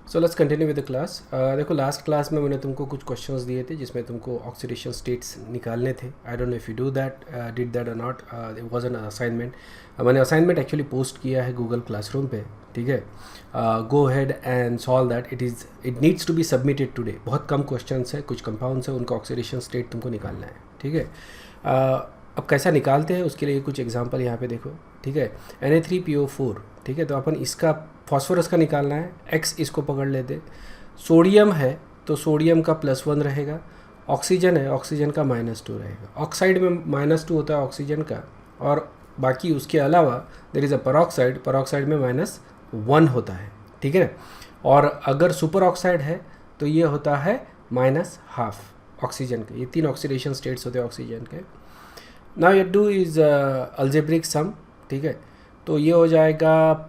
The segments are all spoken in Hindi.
So let's continue with the class. देखो लास्ट क्लास में मैंने तुमको कुछ क्वेश्चंस दिए थे जिसमें तुमको ऑक्सीडेशन स्टेट्स निकालने थे। I don't know if you do that did that or not. It was an assignment. मैंने असाइनमेंट एक्चुअली पोस्ट किया है गूगल क्लासरूम पे, ठीक है। Go ahead and solve that. It needs to be submitted today. बहुत कम क्वेश्चंस है, कुछ कंपाउंड्स है, उनका ऑक्सीडेशन स्टेट तुमको निकालना है, ठीक है। अब कैसा निकालते हैं उसके लिए कुछ एग्जांपल यहाँ पे देखो, ठीक है। Na3PO4, ठीक है। तो अपन इसका फॉस्फोरस का निकालना है। X इसको पकड़ लेते। सोडियम है तो सोडियम का +1 रहेगा। ऑक्सीजन है, ऑक्सीजन का -2 रहेगा। ऑक्साइड में -2 होता है ऑक्सीजन का, और बाकी उसके अलावा देयर इज़ अ पराऑक्साइड, पराऑक्साइड में -1 होता है, ठीक है। और अगर सुपर ऑक्साइड है तो ये होता है -12 ऑक्सीजन के। ये 3 ऑक्सीडेशन स्टेट्स होते हैं ऑक्सीजन के। Now you do is algebraic sum, ठीक है। तो ये हो जाएगा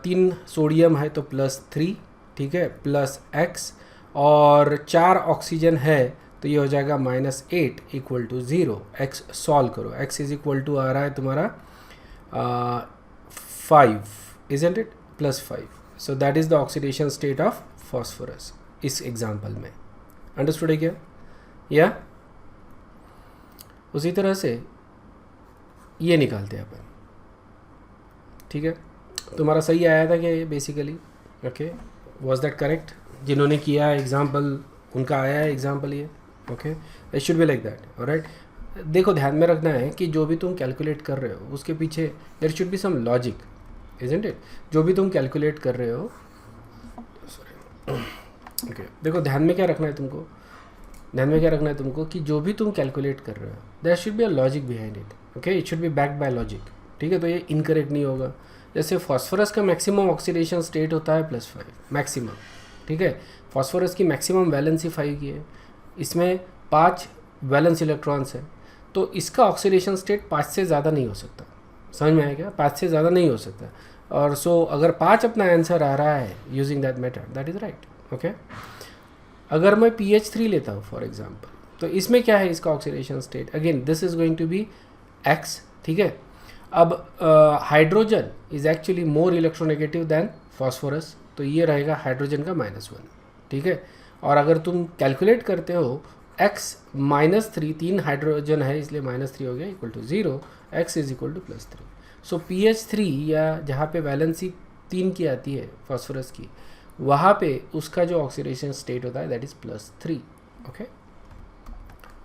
3 सोडियम है तो +3, ठीक है, +X, और 4 ऑक्सीजन है तो ये हो जाएगा -8 = 0। X सॉल्व करो। X आ रहा है तुम्हारा 5, isn't it, +5। So that is the oxidation state of phosphorus इस एग्जाम्पल में। अंडरस्टूड है क्या? या उसी तरह से ये निकालते हैं अपन, ठीक है। तुम्हारा सही आया था क्या ये basically? Okay, was that correct? जिन्होंने किया है एग्जाम्पल उनका आया है एग्जाम्पल ये, okay. It should be like that, alright. देखो ध्यान में रखना है कि जो भी तुम कैलकुलेट कर रहे हो उसके पीछे there should be some logic, isn't it? जो भी तुम कैलकुलेट कर रहे हो, ओके। देखो ध्यान में क्या रखना है तुमको, ध्यान में क्या रखना है तुमको कि जो भी तुम कैलकुलेट कर रहे हो there should be a logic behind it, okay. It should be backed by logic, ठीक है। तो ये इनकरेक्ट नहीं होगा। जैसे फॉस्फोरस का मैक्सिमम ऑक्सीडेशन स्टेट होता है +5 मैक्सिमम, ठीक है। फॉस्फोरस की मैक्सिमम वैलेंसी 5 की है, इसमें 5 वैलेंस इलेक्ट्रॉन्स है, तो इसका ऑक्सीडेशन स्टेट 5 से ज़्यादा नहीं हो सकता। समझ में आया क्या? 5 से ज़्यादा नहीं हो सकता। और सो अगर 5 अपना आंसर आ रहा है using that method, that is right, okay. अगर मैं PH3 लेता हूँ फॉर एग्जाम्पल, तो इसमें क्या है इसका oxidation state? Again this is going to be X, ठीक है। अब hydrogen is actually more electronegative than phosphorus, तो ये रहेगा हाइड्रोजन का -1, ठीक है। और अगर तुम कैलकुलेट करते हो X -3, 3 हाइड्रोजन है इसलिए -3 हो गया = 0। X = +3। सो PH3 या जहाँ पे वैलेंसी 3 की आती है फॉस्फोरस की, वहाँ पे उसका जो ऑक्सीडेशन स्टेट होता है that is +3, okay.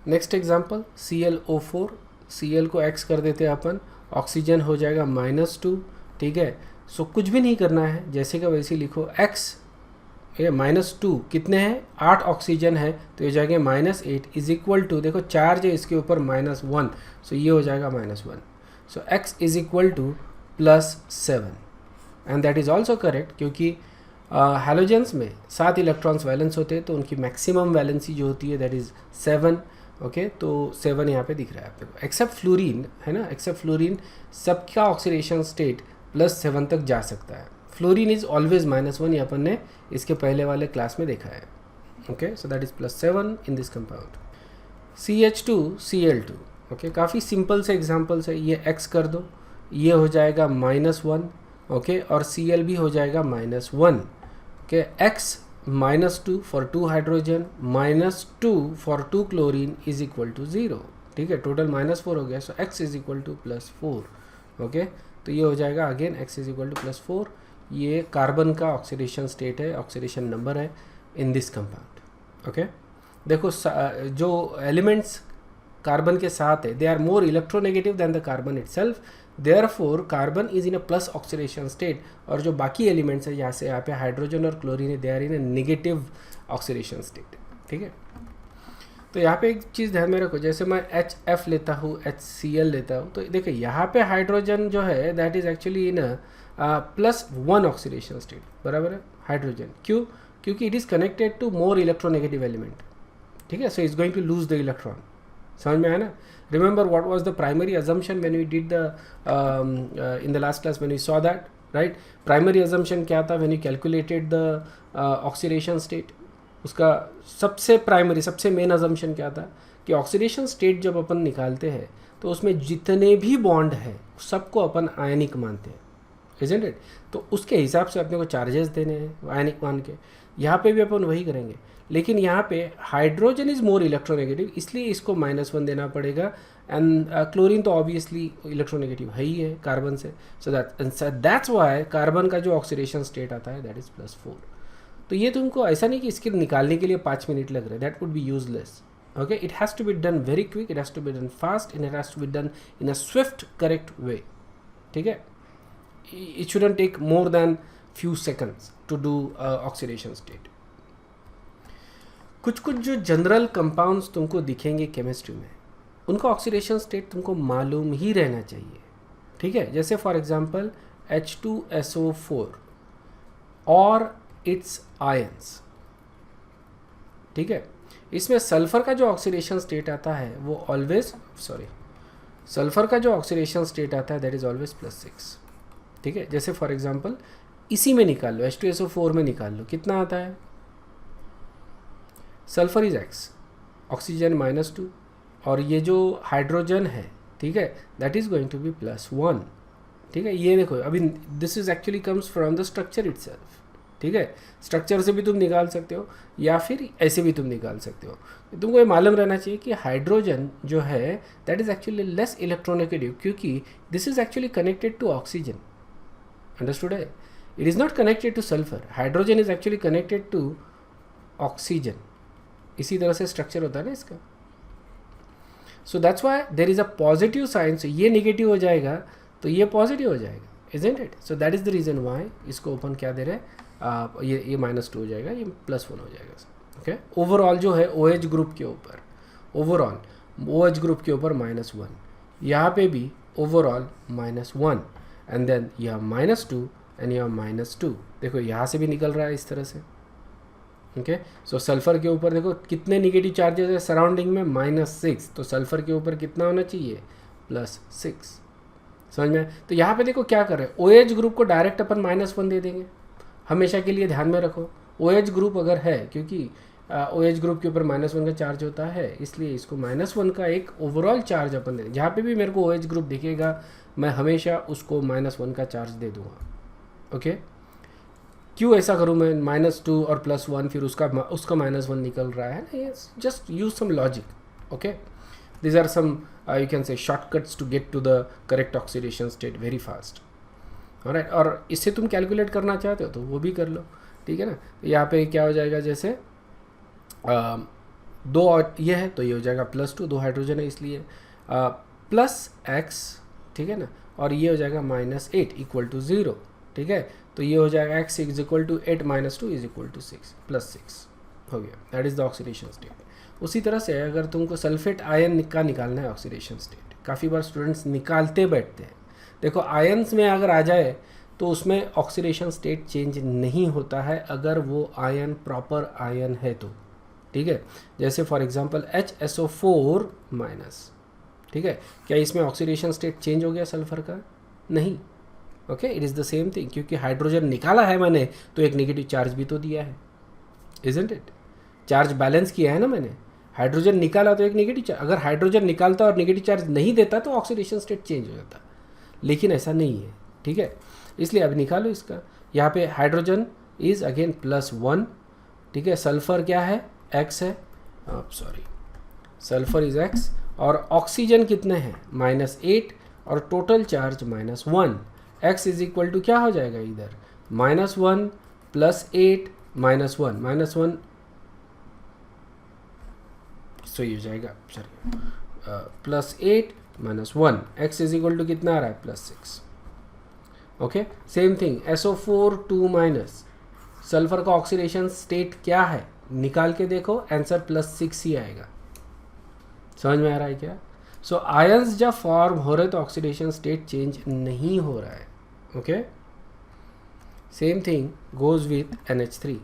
Next example ClO4। Cl को X कर देते हैं अपन, ऑक्सीजन हो जाएगा -2, ठीक है। सो कुछ भी नहीं करना है, जैसे का वैसे लिखो X, ये -2 कितने हैं? 8 ऑक्सीजन है तो ये जाएंगे -8 = देखो चार्ज है इसके ऊपर -1, सो ये हो जाएगा -1। So X = +7 and that is also correct, क्योंकि हैलोजेंस में 7 इलेक्ट्रॉन्स वैलेंस होते हैं तो उनकी मैक्सिमम वैलेंसी जो होती है दैट इज़ 7, ओके। तो 7 यहाँ पे दिख रहा है आपको, एक्सेप्ट फ्लोरीन है ना। एक्सेप्ट फ्लोरीन सबका ऑक्सीडेशन स्टेट +7 तक जा सकता है। फ्लोरीन इज़ ऑलवेज -1, ये अपन ने इसके पहले वाले क्लास में देखा है, okay. So that is +7 in this compound. CH2Cl2, okay. काफ़ी सिंपल से एग्जाम्पल्स है। ये X कर दो, ये हो जाएगा -1, ओके, और Cl भी हो जाएगा -1, okay. X -2 for 2 hydrogen, -2 for 2 chlorine is equal to 0, ठीक है। टोटल -4 हो गया, सो X = +4, ओके। तो ये हो जाएगा अगेन X = +4। ये कार्बन का ऑक्सीडेशन स्टेट है, ऑक्सीडेशन नंबर है इन दिस कंपाउंड, ओके। देखो जो एलिमेंट्स कार्बन के साथ है they are more electronegative than the carbon itself, therefore carbon is in a plus oxidation state, और जो बाकी एलिमेंट्स है यहाँ से यहाँ पे हाइड्रोजन और क्लोरीन है they are in a negative oxidation state, ठीक है। तो यहाँ पे एक चीज़ ध्यान में रखो, जैसे मैं HF लेता हूँ, HCl लेता हूँ, तो देखो यहाँ पे हाइड्रोजन जो है that is actually in +1 oxidation state, बराबर है हाइड्रोजन। क्यों? क्योंकि it is connected to more electronegative element, ठीक है। So is going to lose the electron. समझ में आया ना? Remember what was the primary assumption when we did the in the last class when we saw that, right? Primary assumption क्या था when you calculated the oxidation state? उसका सबसे प्राइमरी, सबसे मेन assumption क्या था कि ऑक्सीडेशन स्टेट जब अपन निकालते हैं तो उसमें जितने भी बॉन्ड है सबको अपन आयनिक मानते हैं, isn't it? तो उसके हिसाब से अपने को चार्जेस देने हैं आयनिक मान के। यहाँ पे भी अपन वही करेंगे, लेकिन यहाँ पे हाइड्रोजन इज मोर इलेक्ट्रोनेगेटिव, इसलिए इसको -1 देना पड़ेगा। एंड क्लोरीन तो ऑब्वियसली इलेक्ट्रोनेगेटिव है ही है कार्बन से, सो दैट्स वाई कार्बन का जो ऑक्सीडेशन स्टेट आता है दैट इज +4। तो ये तुमको ऐसा नहीं कि इसके निकालने के लिए 5 मिनट लग रहे हैं, that would be useless. Okay, it has to be done very quick, it has to be done fast, and it has to be done in a swift, correct way. ठीक है, it shouldn't take more than few seconds to do oxidation state. कुछ कुछ जो जनरल कंपाउंड्स तुमको दिखेंगे केमिस्ट्री में, उनका ऑक्सीडेशन स्टेट तुमको मालूम ही रहना चाहिए। ठीक है, जैसे फॉर एग्जांपल H2SO4 और इट्स आयंस। ठीक है, इसमें सल्फर का जो ऑक्सीडेशन स्टेट आता है वो ऑलवेज सल्फर का जो ऑक्सीडेशन स्टेट आता है दैट इज ऑलवेज +6। ठीक है, जैसे फॉर एग्जांपल इसी में निकाल लो, H2SO4 में निकाल लो, कितना आता है? सल्फर इज X, ऑक्सीजन -2, और ये जो हाइड्रोजन है, ठीक है, that is going to be +1। ठीक है, ये देखो अभी this is actually comes from the structure itself. ठीक है, स्ट्रक्चर से भी तुम निकाल सकते हो या फिर ऐसे भी तुम निकाल सकते हो। तुमको ये मालूम रहना चाहिए कि हाइड्रोजन जो है that is actually less electronegative, क्योंकि this is actually connected to oxygen. Understood है? It is not connected to sulphur, hydrogen is actually connected to oxygen. इसी तरह से स्ट्रक्चर होता है ना इसका। So that's why there is a positive sign. So ये निगेटिव हो जाएगा तो ये पॉजिटिव हो जाएगा, isn't it? So that is the reason why इसको ओपन क्या दे रहे हैं, ये -2 हो जाएगा, ये +1 हो जाएगा। ओके, ओवरऑल जो है OH ग्रुप के ऊपर, ओवरऑल OH ग्रुप के ऊपर -1, यहाँ पे भी ओवरऑल -1, एंड देन यह -2 एंड यह -2। देखो यहाँ से भी निकल रहा है इस तरह से। ओके, सो सल्फर के ऊपर देखो कितने निगेटिव चार्जेस है सराउंडिंग में, -6, तो सल्फर के ऊपर कितना होना चाहिए? +6। समझ में? तो यहाँ पे देखो क्या कर रहे हैं, OH ग्रुप को डायरेक्ट अपन -1 दे देंगे, हमेशा के लिए ध्यान में रखो। OH ग्रुप अगर है, क्योंकि OH ग्रुप के ऊपर -1 का चार्ज होता है, इसलिए इसको -1 का एक ओवरऑल चार्ज अपन दे दें। जहाँ पे भी मेरे को OH ग्रुप दिखेगा मैं हमेशा उसको -1 का चार्ज दे दूँगा। ओके, क्यों ऐसा करूँ मैं? -2 और +1, फिर उसका -1 निकल रहा है ना, just use some logic. Okay, these are some you can say shortcuts to get to the correct oxidation state very fast. Alright, और इससे तुम कैलकुलेट करना चाहते हो तो वो भी कर लो। ठीक है ना, यहाँ पे क्या हो जाएगा, जैसे 2 और ये है तो ये हो जाएगा +2, 2 हाइड्रोजन है इसलिए +x। ठीक है ना, और ये हो जाएगा -8 = 0। ठीक है, तो ये हो जाएगा x = 8 - 2 = 6, +6 हो गया। That is the oxidation state. उसी तरह से अगर तुमको सल्फेट आयन का निकालना है ऑक्सीडेशन स्टेट, काफ़ी बार स्टूडेंट्स निकालते बैठते हैं। देखो आयन्स में अगर आ जाए तो उसमें ऑक्सीडेशन स्टेट चेंज नहीं होता है अगर वो आयन प्रॉपर आयन है तो। ठीक है, जैसे फॉर एग्जांपल HSO4-। ठीक है, क्या इसमें ऑक्सीडेशन स्टेट चेंज हो गया सल्फर का? नहीं। Okay, it is the same thing, क्योंकि हाइड्रोजन निकाला है मैंने तो एक नेगेटिव चार्ज भी तो दिया है, इजंट इट? चार्ज बैलेंस किया है ना मैंने, हाइड्रोजन निकाला तो एक नेगेटिव चार्ज। अगर हाइड्रोजन निकालता और नेगेटिव चार्ज नहीं देता तो ऑक्सीडेशन स्टेट चेंज हो जाता, लेकिन ऐसा नहीं है। ठीक है, इसलिए अब निकालो इसका। यहाँ पे हाइड्रोजन इज अगेन +1। ठीक है, सल्फर क्या है? X है, सल्फर इज X, और ऑक्सीजन कितने हैं? -8, और टोटल चार्ज -1। X = क्या हो जाएगा इधर? -1 +8 -1 सो ये हो जाएगा, +8 -1। X = कितना आ रहा है? +6। Okay, same thing SO4 sulphur का ऑक्सीडेशन स्टेट क्या है? निकाल के देखो, आंसर +6 ही आएगा। समझ में आ रहा है क्या? सो आयंस जब फॉर्म हो रहे तो ऑक्सीडेशन स्टेट चेंज नहीं हो रहा है। Okay, same thing goes with NH3।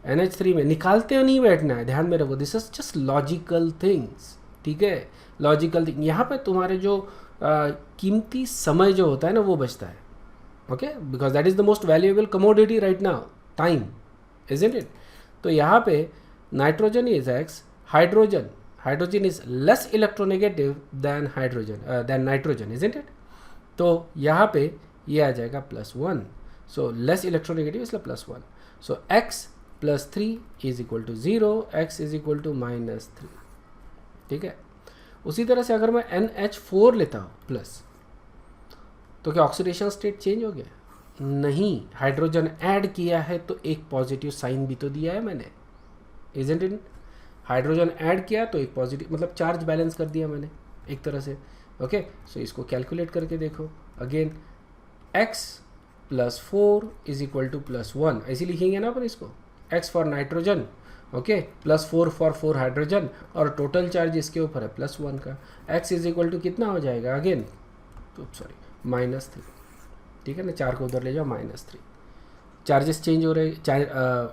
NH3 में निकालते नहीं बैठना है, ध्यान में रखो, this is just logical things. ठीक है, लॉजिकल थिंग। यहाँ पे तुम्हारे जो कीमती समय जो होता है ना वो बचता है। Okay, because that is the most valuable commodity right now, time, isn't इट? तो यहाँ पे nitrogen is X, hydrogen is less electronegative than nitrogen, isn't इट? तो यहाँ पे ये आ जाएगा +1। सो लेस इलेक्ट्रोनेगेटिव इसलिए +1। So X +3 is equal to 0, x is equal to -3, ठीक है। उसी तरह से अगर मैं NH4 लेता हूँ प्लस, तो क्या ऑक्सीडेशन स्टेट चेंज हो गया? नहीं, हाइड्रोजन ऐड किया है तो एक पॉजिटिव साइन भी तो दिया है मैंने, इजंट इट? हाइड्रोजन ऐड किया तो एक पॉजिटिव, मतलब चार्ज बैलेंस कर दिया मैंने एक तरह से। ओके, सो इसको कैलकुलेट करके देखो again, x +4 is equal to +1, ऐसे लिखेंगे ना अपन इसको, x for nitrogen, okay, +4 for 4 hydrogen, और टोटल चार्ज इसके ऊपर है +1 का। x इज इक्वल टू कितना हो जाएगा अगेन, तो सॉरी -3, ठीक है ना, 4 को उधर ले जाओ, -3। चार्जेस चेंज हो रहे,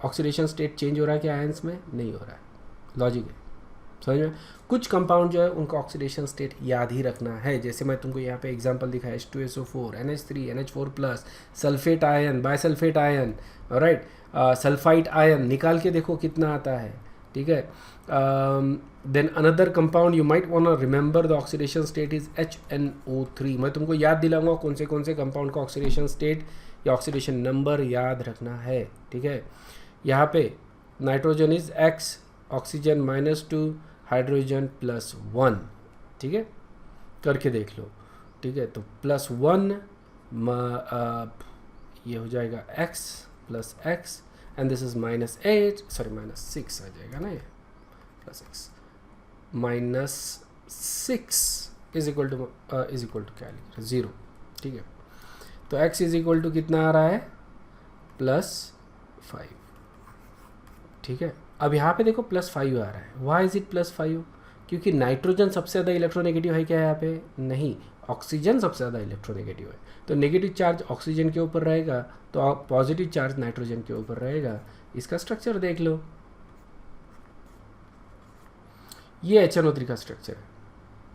ऑक्सीडेशन स्टेट चेंज हो रहा है क्या आयंस में? नहीं हो रहा है, लॉजिक है, समझ में। कुछ कंपाउंड जो है उनका ऑक्सीडेशन स्टेट याद ही रखना है, जैसे मैं तुमको यहाँ पे एग्जांपल दिखाया, H2SO4, NH3, NH4+, sulphate ion, bisulphate ion, right, sulphite ion, निकाल के देखो कितना आता है, ठीक है। Then another compound you might want to remember the oxidation state is HNO3। मैं तुमको याद दिलाऊंगा कौन से कंपाउंड का ऑक्सीडेशन स्टेट या ऑक्सीडेशन नंबर याद रखना है, ठीक है। यहाँ पे nitrogen is X, oxygen -2, hydrogen +1, ठीक है, करके देख लो, ठीक है। तो +1 ये हो जाएगा x + x, and this is -8, sorry -6 आ जाएगा ना, ये +x -6 इज इक्वल टू क्या लिख रहे, 0, ठीक है। तो x इज इक्वल टू कितना आ रहा है, +5, ठीक है। अब यहाँ पे देखो +5 आ रहा है, वाई इज इट +5? क्योंकि नाइट्रोजन सबसे ज़्यादा इलेक्ट्रोनेगेटिव है क्या यहाँ पे? नहीं, ऑक्सीजन सबसे ज़्यादा इलेक्ट्रोनेगेटिव है, तो नेगेटिव चार्ज ऑक्सीजन के ऊपर रहेगा, तो पॉजिटिव चार्ज नाइट्रोजन के ऊपर रहेगा। इसका स्ट्रक्चर देख लो, ये HNO3 का स्ट्रक्चर है,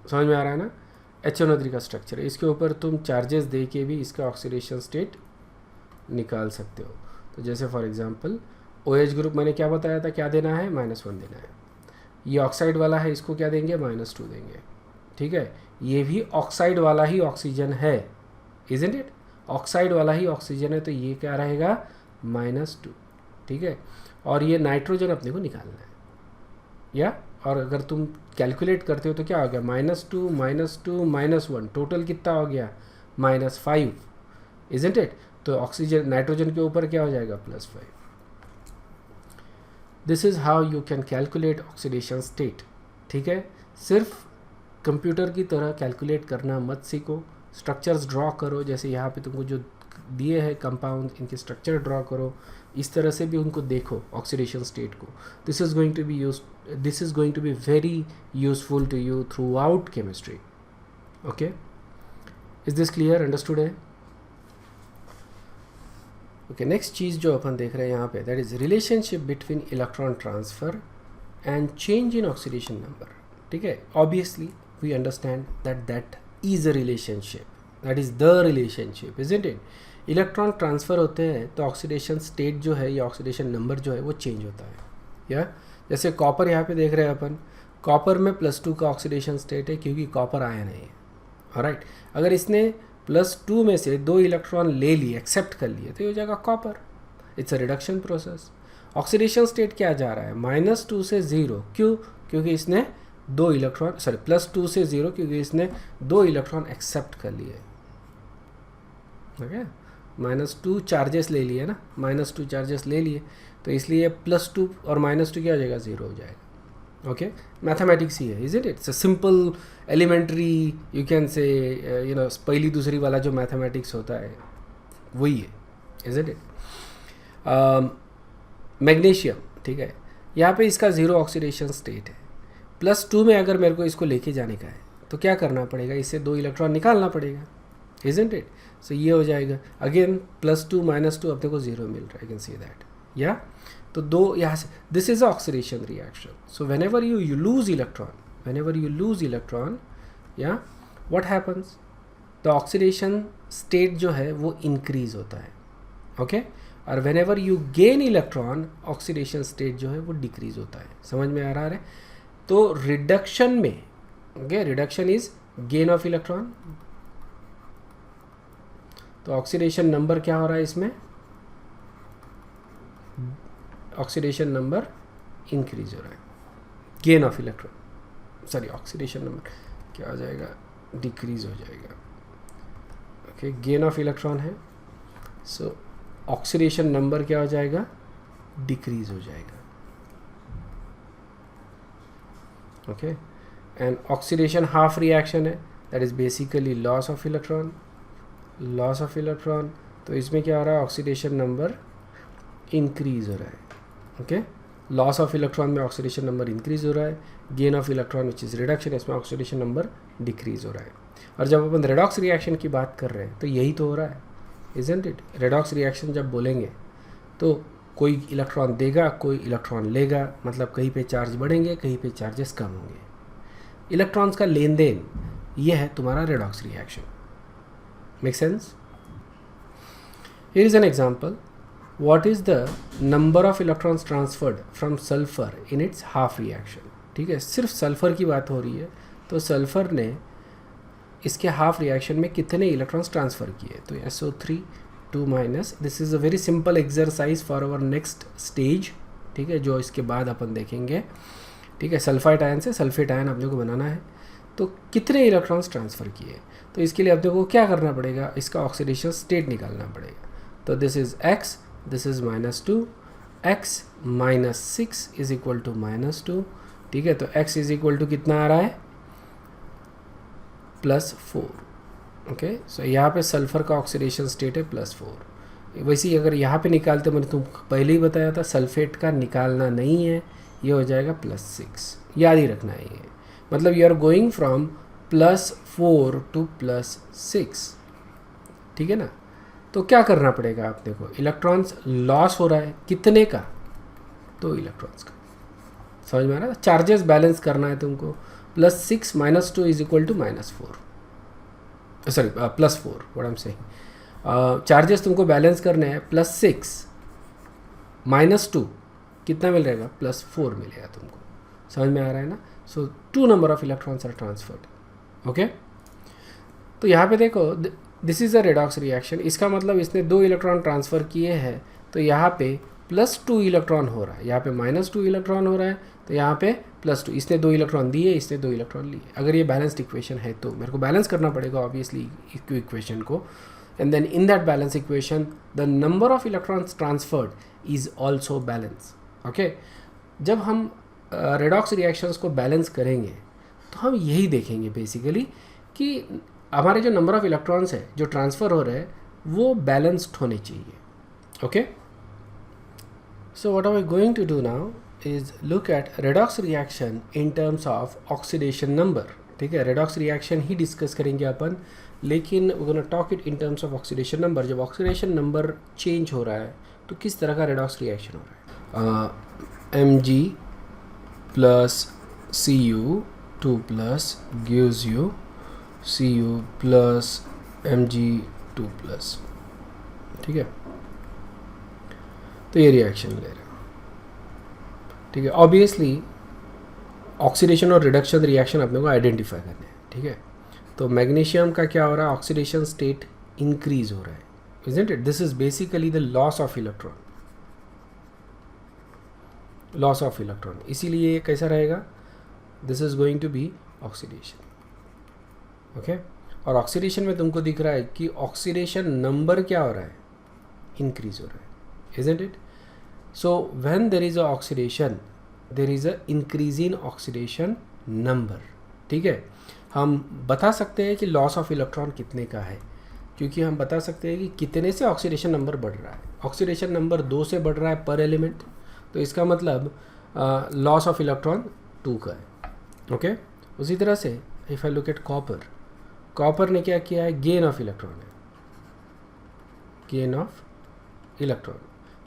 समझ में आ रहा है ना, HNO3 का स्ट्रक्चर है, इसके ऊपर तुम चार्जेस दे के भी इसका ऑक्सीडेशन स्टेट निकाल सकते हो। तो जैसे फॉर एग्जांपल OH ग्रुप मैंने क्या बताया था, क्या देना है, -1 देना है। ये ऑक्साइड वाला है, इसको क्या देंगे, -2 देंगे, ठीक है। ये भी ऑक्साइड वाला ही ऑक्सीजन है, इजंट इट? ऑक्साइड वाला ही ऑक्सीजन है, तो ये क्या रहेगा, -2, ठीक है। और ये नाइट्रोजन अपने को निकालना है, या और अगर तुम कैलकुलेट करते हो तो क्या हो गया, -2 -2 -1, टोटल कितना हो गया, -5, इजंट इट? तो ऑक्सीजन नाइट्रोजन के ऊपर क्या हो जाएगा, +5। This is how you can calculate oxidation state, ठीक है। सिर्फ कंप्यूटर की तरह कैलकुलेट करना मत सीखो, स्ट्रक्चर्स ड्रॉ करो, जैसे यहाँ पे तुमको जो दिए हैं कंपाउंड, इनके स्ट्रक्चर ड्रॉ करो, इस तरह से भी उनको देखो ऑक्सीडेशन स्टेट को। This is going to be very useful to you throughout chemistry, okay. Is this clear, understood है? ओके, नेक्स्ट चीज़ जो अपन देख रहे हैं यहाँ पे, that is relationship between electron transfer and change in oxidation number, ठीक है। Obviously we understand that is a relationship, that is the relationship, isn't it? Electron transfer होते हैं तो ऑक्सीडेशन स्टेट जो है या ऑक्सीडेशन नंबर जो है वो चेंज होता है, या जैसे कॉपर यहाँ पे देख रहे हैं अपन, कॉपर में +2 का ऑक्सीडेशन स्टेट है क्योंकि कॉपर आयन है, ऑलराइट। अगर इसने +2 में से 2 इलेक्ट्रॉन ले लिए, एक्सेप्ट कर लिए, तो ये हो जाएगा copper, it's a reduction process. Oxidation state क्या जा रहा है, -2 से 0, क्यों? क्योंकि इसने 2 इलेक्ट्रॉन, सॉरी +2 से 0, क्योंकि इसने 2 इलेक्ट्रॉन एक्सेप्ट कर लिए, ओके। -2 चार्जेस ले लिए ना, -2 चार्जेस ले लिए, तो इसलिए +2 और -2 क्या हो जाएगा, 0 हो जाएगा, ओके। मैथमेटिक्स ही है, is it? It's a simple elementary, you can say, you know, पहली दूसरी वाला जो मैथमेटिक्स होता है वही है, इज इट? मैग्नीशियम, ठीक है, यहाँ पे इसका 0 ऑक्सीडेशन स्टेट है, +2 में अगर मेरे को इसको लेके जाने का है तो क्या करना पड़ेगा, इससे 2 इलेक्ट्रॉन निकालना पड़ेगा, इजंट इट? सो ये हो जाएगा अगेन +2 -2, अपने को 0 मिल रहा है, आई कैन सी दैट, या तो 2 यहाँ से, this is oxidation reaction. So whenever you lose electron, या what happens, the oxidation state जो है वो इंक्रीज होता है, ओके। और whenever you gain electron, oxidation state जो है वो डिक्रीज होता है, समझ में आ रहा है? तो रिडक्शन में, okay, reduction is gain of electron, तो ऑक्सीडेशन नंबर क्या हो रहा है इसमें, ऑक्सीडेशन नंबर इंक्रीज हो रहा है, gain of electron, sorry oxidation number क्या हो जाएगा, डिक्रीज हो जाएगा। ओके, गेन ऑफ इलेक्ट्रॉन है, सो ऑक्सीडेशन नंबर क्या हो जाएगा, डिक्रीज हो जाएगा। Okay, and oxidation half reaction है, that is basically loss of electron, loss of electron. तो इसमें क्या हो रहा है, ऑक्सीडेशन नंबर इंक्रीज हो रहा है। ओके, लॉस ऑफ इलेक्ट्रॉन में ऑक्सीडेशन नंबर इंक्रीज हो रहा है, gain of electron which is reduction, इसमें ऑक्सीडेशन नंबर डिक्रीज हो रहा है। और जब अपन रेडॉक्स रिएक्शन की बात कर रहे हैं तो यही तो हो रहा है, इजंट इट। रेडॉक्स रिएक्शन जब बोलेंगे तो कोई इलेक्ट्रॉन देगा, कोई इलेक्ट्रॉन लेगा, मतलब कहीं पे चार्ज बढ़ेंगे, कहीं पे चार्जेस कम होंगे। इलेक्ट्रॉन्स का लेन देन, ये है तुम्हारा redox reaction. Make sense? Here is an example, what is the number of electrons transferred from sulfur in its half reaction। ठीक है, सिर्फ सल्फर की बात हो रही है, तो सल्फर ने इसके हाफ रिएक्शन में कितने इलेक्ट्रॉन्स ट्रांसफ़र किए, तो SO3 2 minus. This is a very simple exercise for our next stage, ठीक है, जो इसके बाद अपन देखेंगे। ठीक है, सल्फाइड आयन से सल्फेट आयन अपने को बनाना है, तो कितने इलेक्ट्रॉन्स ट्रांसफ़र किए, तो इसके लिए अपने को क्या करना पड़ेगा, इसका ऑक्सीडेशन स्टेट निकालना पड़ेगा। तो this is x, this is -2, x -6 is equal to -2। ठीक है, तो x इज इक्वल टू कितना आ रहा है, +4। ओके, सो यहाँ पे सल्फर का ऑक्सीडेशन स्टेट है +4। वैसे ही अगर यहाँ पे निकालते, मैंने तुमको पहले ही बताया था सल्फेट का निकालना नहीं है, ये हो जाएगा +6, याद ही रखना है ये। मतलब you are going from +4 to +6। ठीक है ना, तो क्या करना पड़ेगा आपने को, इलेक्ट्रॉन्स लॉस हो रहा है कितने का, 2 इलेक्ट्रॉन्स का। समझ में आ रहा है, चार्जेस बैलेंस करना है तुमको। +6 -2 is equal to -4, sorry +4 what I am saying. Charges तुमको बैलेंस करने हैं, +6 -2 कितना मिल रहेगा, +4 मिलेगा तुमको। समझ में आ रहा है ना। So 2 number of electrons are transferred. Okay, तो यहाँ पे देखो, this is a redox reaction, इसका मतलब इसने 2 इलेक्ट्रॉन ट्रांसफ़र किए हैं, तो यहाँ पे +2 इलेक्ट्रॉन हो रहा है, यहाँ पे -2 इलेक्ट्रॉन हो रहा है, तो यहाँ पे +2, इसने 2 इलेक्ट्रॉन दिए, इसने 2 इलेक्ट्रॉन लिए। अगर ये बैलेंस्ड इक्वेशन है तो मेरे को बैलेंस करना पड़ेगा ऑब्वियसली इक्वेशन को, and then in that balance equation the number of electrons transferred is also balance. Okay, जब हम रेडॉक्स रिएक्शंस को बैलेंस करेंगे तो हम यही देखेंगे बेसिकली कि हमारे जो नंबर ऑफ इलेक्ट्रॉन्स है जो ट्रांसफ़र हो रहे हैं वो बैलेंस्ड होने चाहिए। Okay, so what are we going to do now is look at redox reaction in terms of oxidation number. ठीक है, रेडॉक्स रिएक्शन ही डिस्कस करेंगे अपन, लेकिन we gonna talk it in terms of oxidation number. जब ऑक्सीडेशन नंबर चेंज हो रहा है तो किस तरह का रेडॉक्स रिएक्शन हो रहा है। Mg + Cu2 + gives you Cu + Mg2+। ठीक है, तो ये रिएक्शन ले रहे हैं। ठीक है, ऑब्वियसली ऑक्सीडेशन और रिडक्शन रिएक्शन अपने को आइडेंटिफाई करने हैं। ठीक है, तो मैग्नीशियम का क्या हो रहा है, ऑक्सीडेशन स्टेट इंक्रीज हो रहा है, isn't it. This is basically the loss of electron, loss of electron, इसीलिए ये कैसा रहेगा, this is going to be oxidation. Okay, और ऑक्सीडेशन में तुमको दिख रहा है कि ऑक्सीडेशन नंबर क्या हो रहा है, इंक्रीज हो रहा है, isn't it. So when there is a oxidation there is a increase in oxidation number. ठीक है, हम बता सकते हैं कि लॉस ऑफ इलेक्ट्रॉन कितने का है, क्योंकि हम बता सकते हैं कि कितने से ऑक्सीडेशन नंबर बढ़ रहा है। ऑक्सीडेशन नंबर 2 से बढ़ रहा है पर एलिमेंट, तो इसका मतलब लॉस ऑफ इलेक्ट्रॉन 2 का है। ओके, उसी तरह से if I look at copper, copper ने क्या किया है, गेन ऑफ इलेक्ट्रॉन है, gain of electron,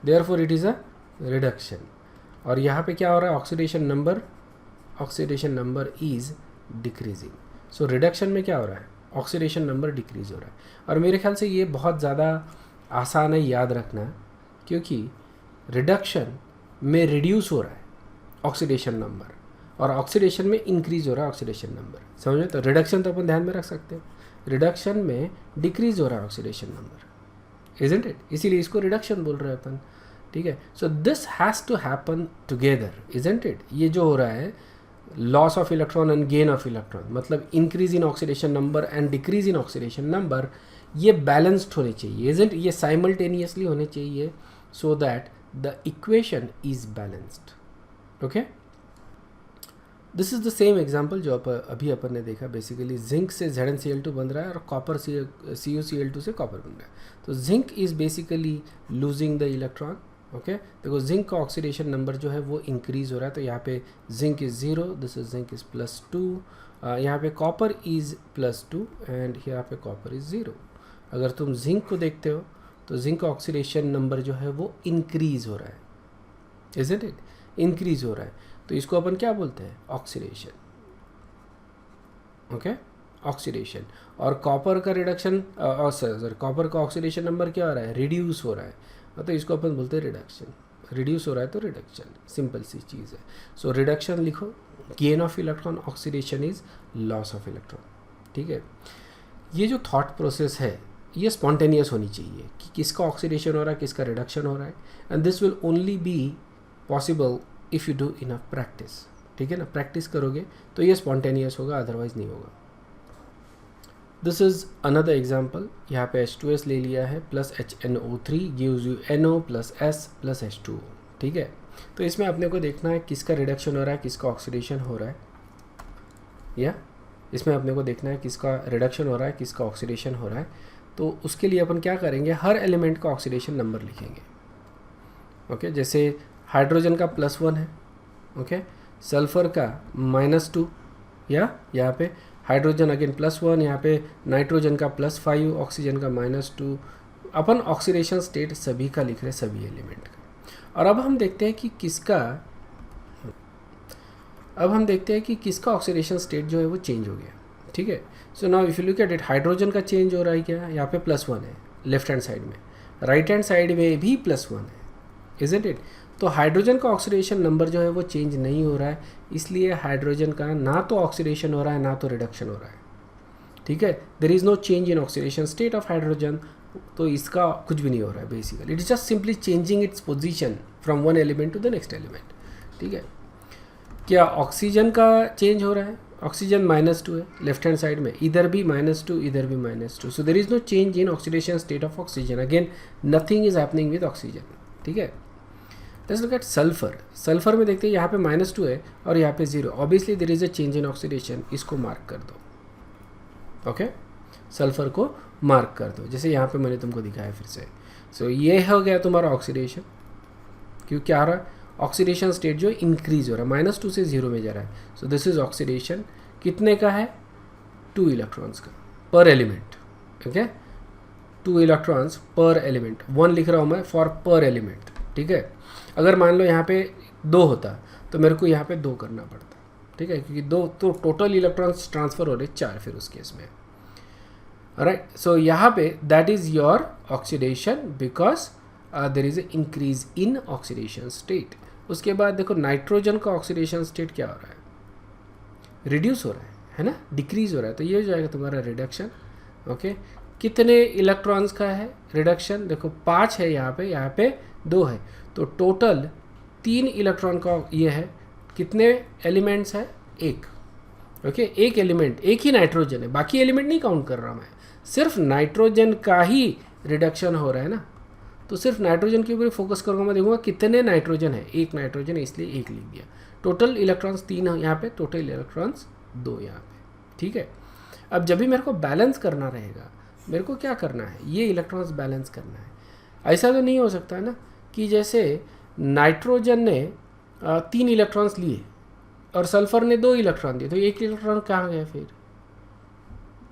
therefore it is a reduction. और यहाँ पे क्या हो रहा है, oxidation number is decreasing. So reduction में क्या हो रहा है, ऑक्सीडेशन नंबर डिक्रीज हो रहा है। और मेरे ख्याल से ये बहुत ज़्यादा आसान है याद रखना, क्योंकि रिडक्शन में रिड्यूस हो रहा है ऑक्सीडेशन नंबर और ऑक्सीडेशन में इंक्रीज हो रहा है ऑक्सीडेशन नंबर। समझे, तो रिडक्शन तो अपन ध्यान में रख सकते हैं, रिडक्शन में डिक्रीज हो रहा है ऑक्सीडेशन नंबर, इजंट इट, इसीलिए इसको रिडक्शन बोल रहे हैं अपन। ठीक है. So this has to happen together, isn't it. ये जो हो रहा है loss of electron and gain of electron, मतलब increase in oxidation number and decrease in oxidation number, ये बैलेंस्ड होने चाहिए, इजंट. ये साइमल्टेनियसली होने चाहिए so that the equation is balanced. Okay, this is the same example जो अभी अपन ने देखा. बेसिकली जिंक से ZnCl2 बन रहा है और कॉपर CuCl2 से कॉपर बन रहा है. तो zinc is basically losing the electron. Okay, देखो जिंक का ऑक्सीडेशन नंबर जो है वो इंक्रीज हो रहा है. तो यहाँ पे zinc is 0, this is zinc is +2, यहाँ पे कॉपर इज +2 एंड यहाँ पे कॉपर इज 0. अगर तुम जिंक को देखते हो तो जिंक का ऑक्सीडेशन नंबर जो है वो इंक्रीज हो रहा है, इजंट इट. इंक्रीज हो रहा है, तो इसको अपन क्या बोलते हैं, ऑक्सीडेशन. Okay, oxidation. और कॉपर का रिडक्शन, सर कॉपर का ऑक्सीडेशन नंबर क्या हो रहा है, रिड्यूस हो रहा है, तो इसको अपन बोलते हैं रिडक्शन. रिड्यूस हो रहा है तो रिडक्शन, सिंपल सी चीज़ है. सो रिडक्शन लिखो, gain of electron, oxidation is loss of electron. ठीक है, ये जो थॉट प्रोसेस है ये स्पॉन्टेनियस होनी चाहिए कि किसका ऑक्सीडेशन हो रहा है, किसका रिडक्शन हो रहा है. And this will only be possible if you do enough practice. ठीक है ना, प्रैक्टिस करोगे तो ये स्पॉन्टेनियस होगा, अदरवाइज नहीं होगा. This is another example. यहाँ पे H2S ले लिया है plus HNO3 gives you NO plus S plus H2O. ठीक है, तो इसमें अपने को देखना है किसका रिडक्शन हो रहा है, किसका ऑक्सीडेशन हो रहा है. या इसमें अपने को देखना है किसका रिडक्शन हो रहा है, किसका ऑक्सीडेशन हो रहा है. तो उसके लिए अपन क्या करेंगे, हर एलिमेंट का ऑक्सीडेशन नंबर लिखेंगे. ओके, जैसे हाइड्रोजन का +1 है. ओके, सल्फर का -2, या यहाँ पे हाइड्रोजन अगेन +1, यहाँ पे नाइट्रोजन का +5, ऑक्सीजन का -2. अपन ऑक्सीडेशन स्टेट सभी का लिख रहे हैं, सभी एलिमेंट का. और अब हम देखते हैं कि किसका ऑक्सीडेशन स्टेट जो है वो चेंज हो गया. ठीक है, so now if you look at it, hydrogen का चेंज हो रहा है क्या, यहाँ पे +1 है लेफ्ट हैंड साइड में, राइट हैंड साइड में भी +1 है, इजंट इट. तो हाइड्रोजन का ऑक्सीडेशन नंबर जो है वो चेंज नहीं हो रहा है, इसलिए हाइड्रोजन का ना तो ऑक्सीडेशन हो रहा है ना तो रिडक्शन हो रहा है. ठीक है, there is no change in oxidation state of hydrogen. तो इसका कुछ भी नहीं हो रहा है basically, it is just simply changing its position from one element to the next element. ठीक है, क्या ऑक्सीजन का चेंज हो रहा है, ऑक्सीजन -2 है लेफ्ट हैंड साइड में, इधर भी -2, इधर भी -2. So there is no change in oxidation state of oxygen. Again nothing is happening with oxygen. ठीक है, let's look at sulphur. Sulphur में देखते हैं यहाँ पे -2 है और यहाँ पे 0. Obviously there is a change in oxidation, इसको मार्क कर दो. ओके, सल्फर को मार्क कर दो, जैसे यहाँ पे मैंने तुमको दिखाया फिर से. सो ये हो गया तुम्हारा ऑक्सीडेशन. क्यों क्या आ रहा है, ऑक्सीडेशन स्टेट जो इंक्रीज हो रहा है, -2 से 0 में जा रहा है. So this is oxidation. कितने का है, 2 इलेक्ट्रॉन्स का पर एलिमेंट. ओके, 2 इलेक्ट्रॉन्स पर एलिमेंट, 1 लिख रहा हूँ मैं फॉर पर एलिमेंट. ठीक है, अगर मान लो यहाँ पे 2 होता तो मेरे को यहाँ पे 2 करना पड़ता. ठीक है, क्योंकि 2 तो टोटल इलेक्ट्रॉन्स ट्रांसफ़र हो रहे 4 फिर उस केस में. राइट, सो यहाँ पे that is your oxidation because there is a increase in oxidation state. उसके बाद देखो नाइट्रोजन का ऑक्सीडेशन स्टेट क्या हो रहा है, रिड्यूस हो रहा है ना, डिक्रीज हो रहा है. तो ये हो जाएगा तुम्हारा रिडक्शन. ओके, कितने इलेक्ट्रॉन्स का है रिडक्शन, देखो 5 है यहाँ पे 2 है. तो टोटल 3 इलेक्ट्रॉन का ये है. कितने एलिमेंट्स है, 1. ओके, एक एलिमेंट, एक ही नाइट्रोजन है, बाकी एलिमेंट नहीं काउंट कर रहा मैं, सिर्फ नाइट्रोजन का ही रिडक्शन हो रहा है ना. तो सिर्फ नाइट्रोजन के ऊपर फोकस करूँगा, मैं देखूँगा कितने नाइट्रोजन है, 1 नाइट्रोजन है इसलिए 1 लिख दिया. टोटल इलेक्ट्रॉन्स 3 है यहाँ पे, टोटल इलेक्ट्रॉन्स 2 यहाँ पे. ठीक है, अब जब भी मेरे को बैलेंस करना रहेगा, मेरे को क्या करना है, ये इलेक्ट्रॉन्स बैलेंस करना है. ऐसा तो नहीं हो सकता है ना कि जैसे नाइट्रोजन ने 3 इलेक्ट्रॉन्स लिए और सल्फर ने 2 इलेक्ट्रॉन दिए, तो 1 इलेक्ट्रॉन कहाँ गया फिर.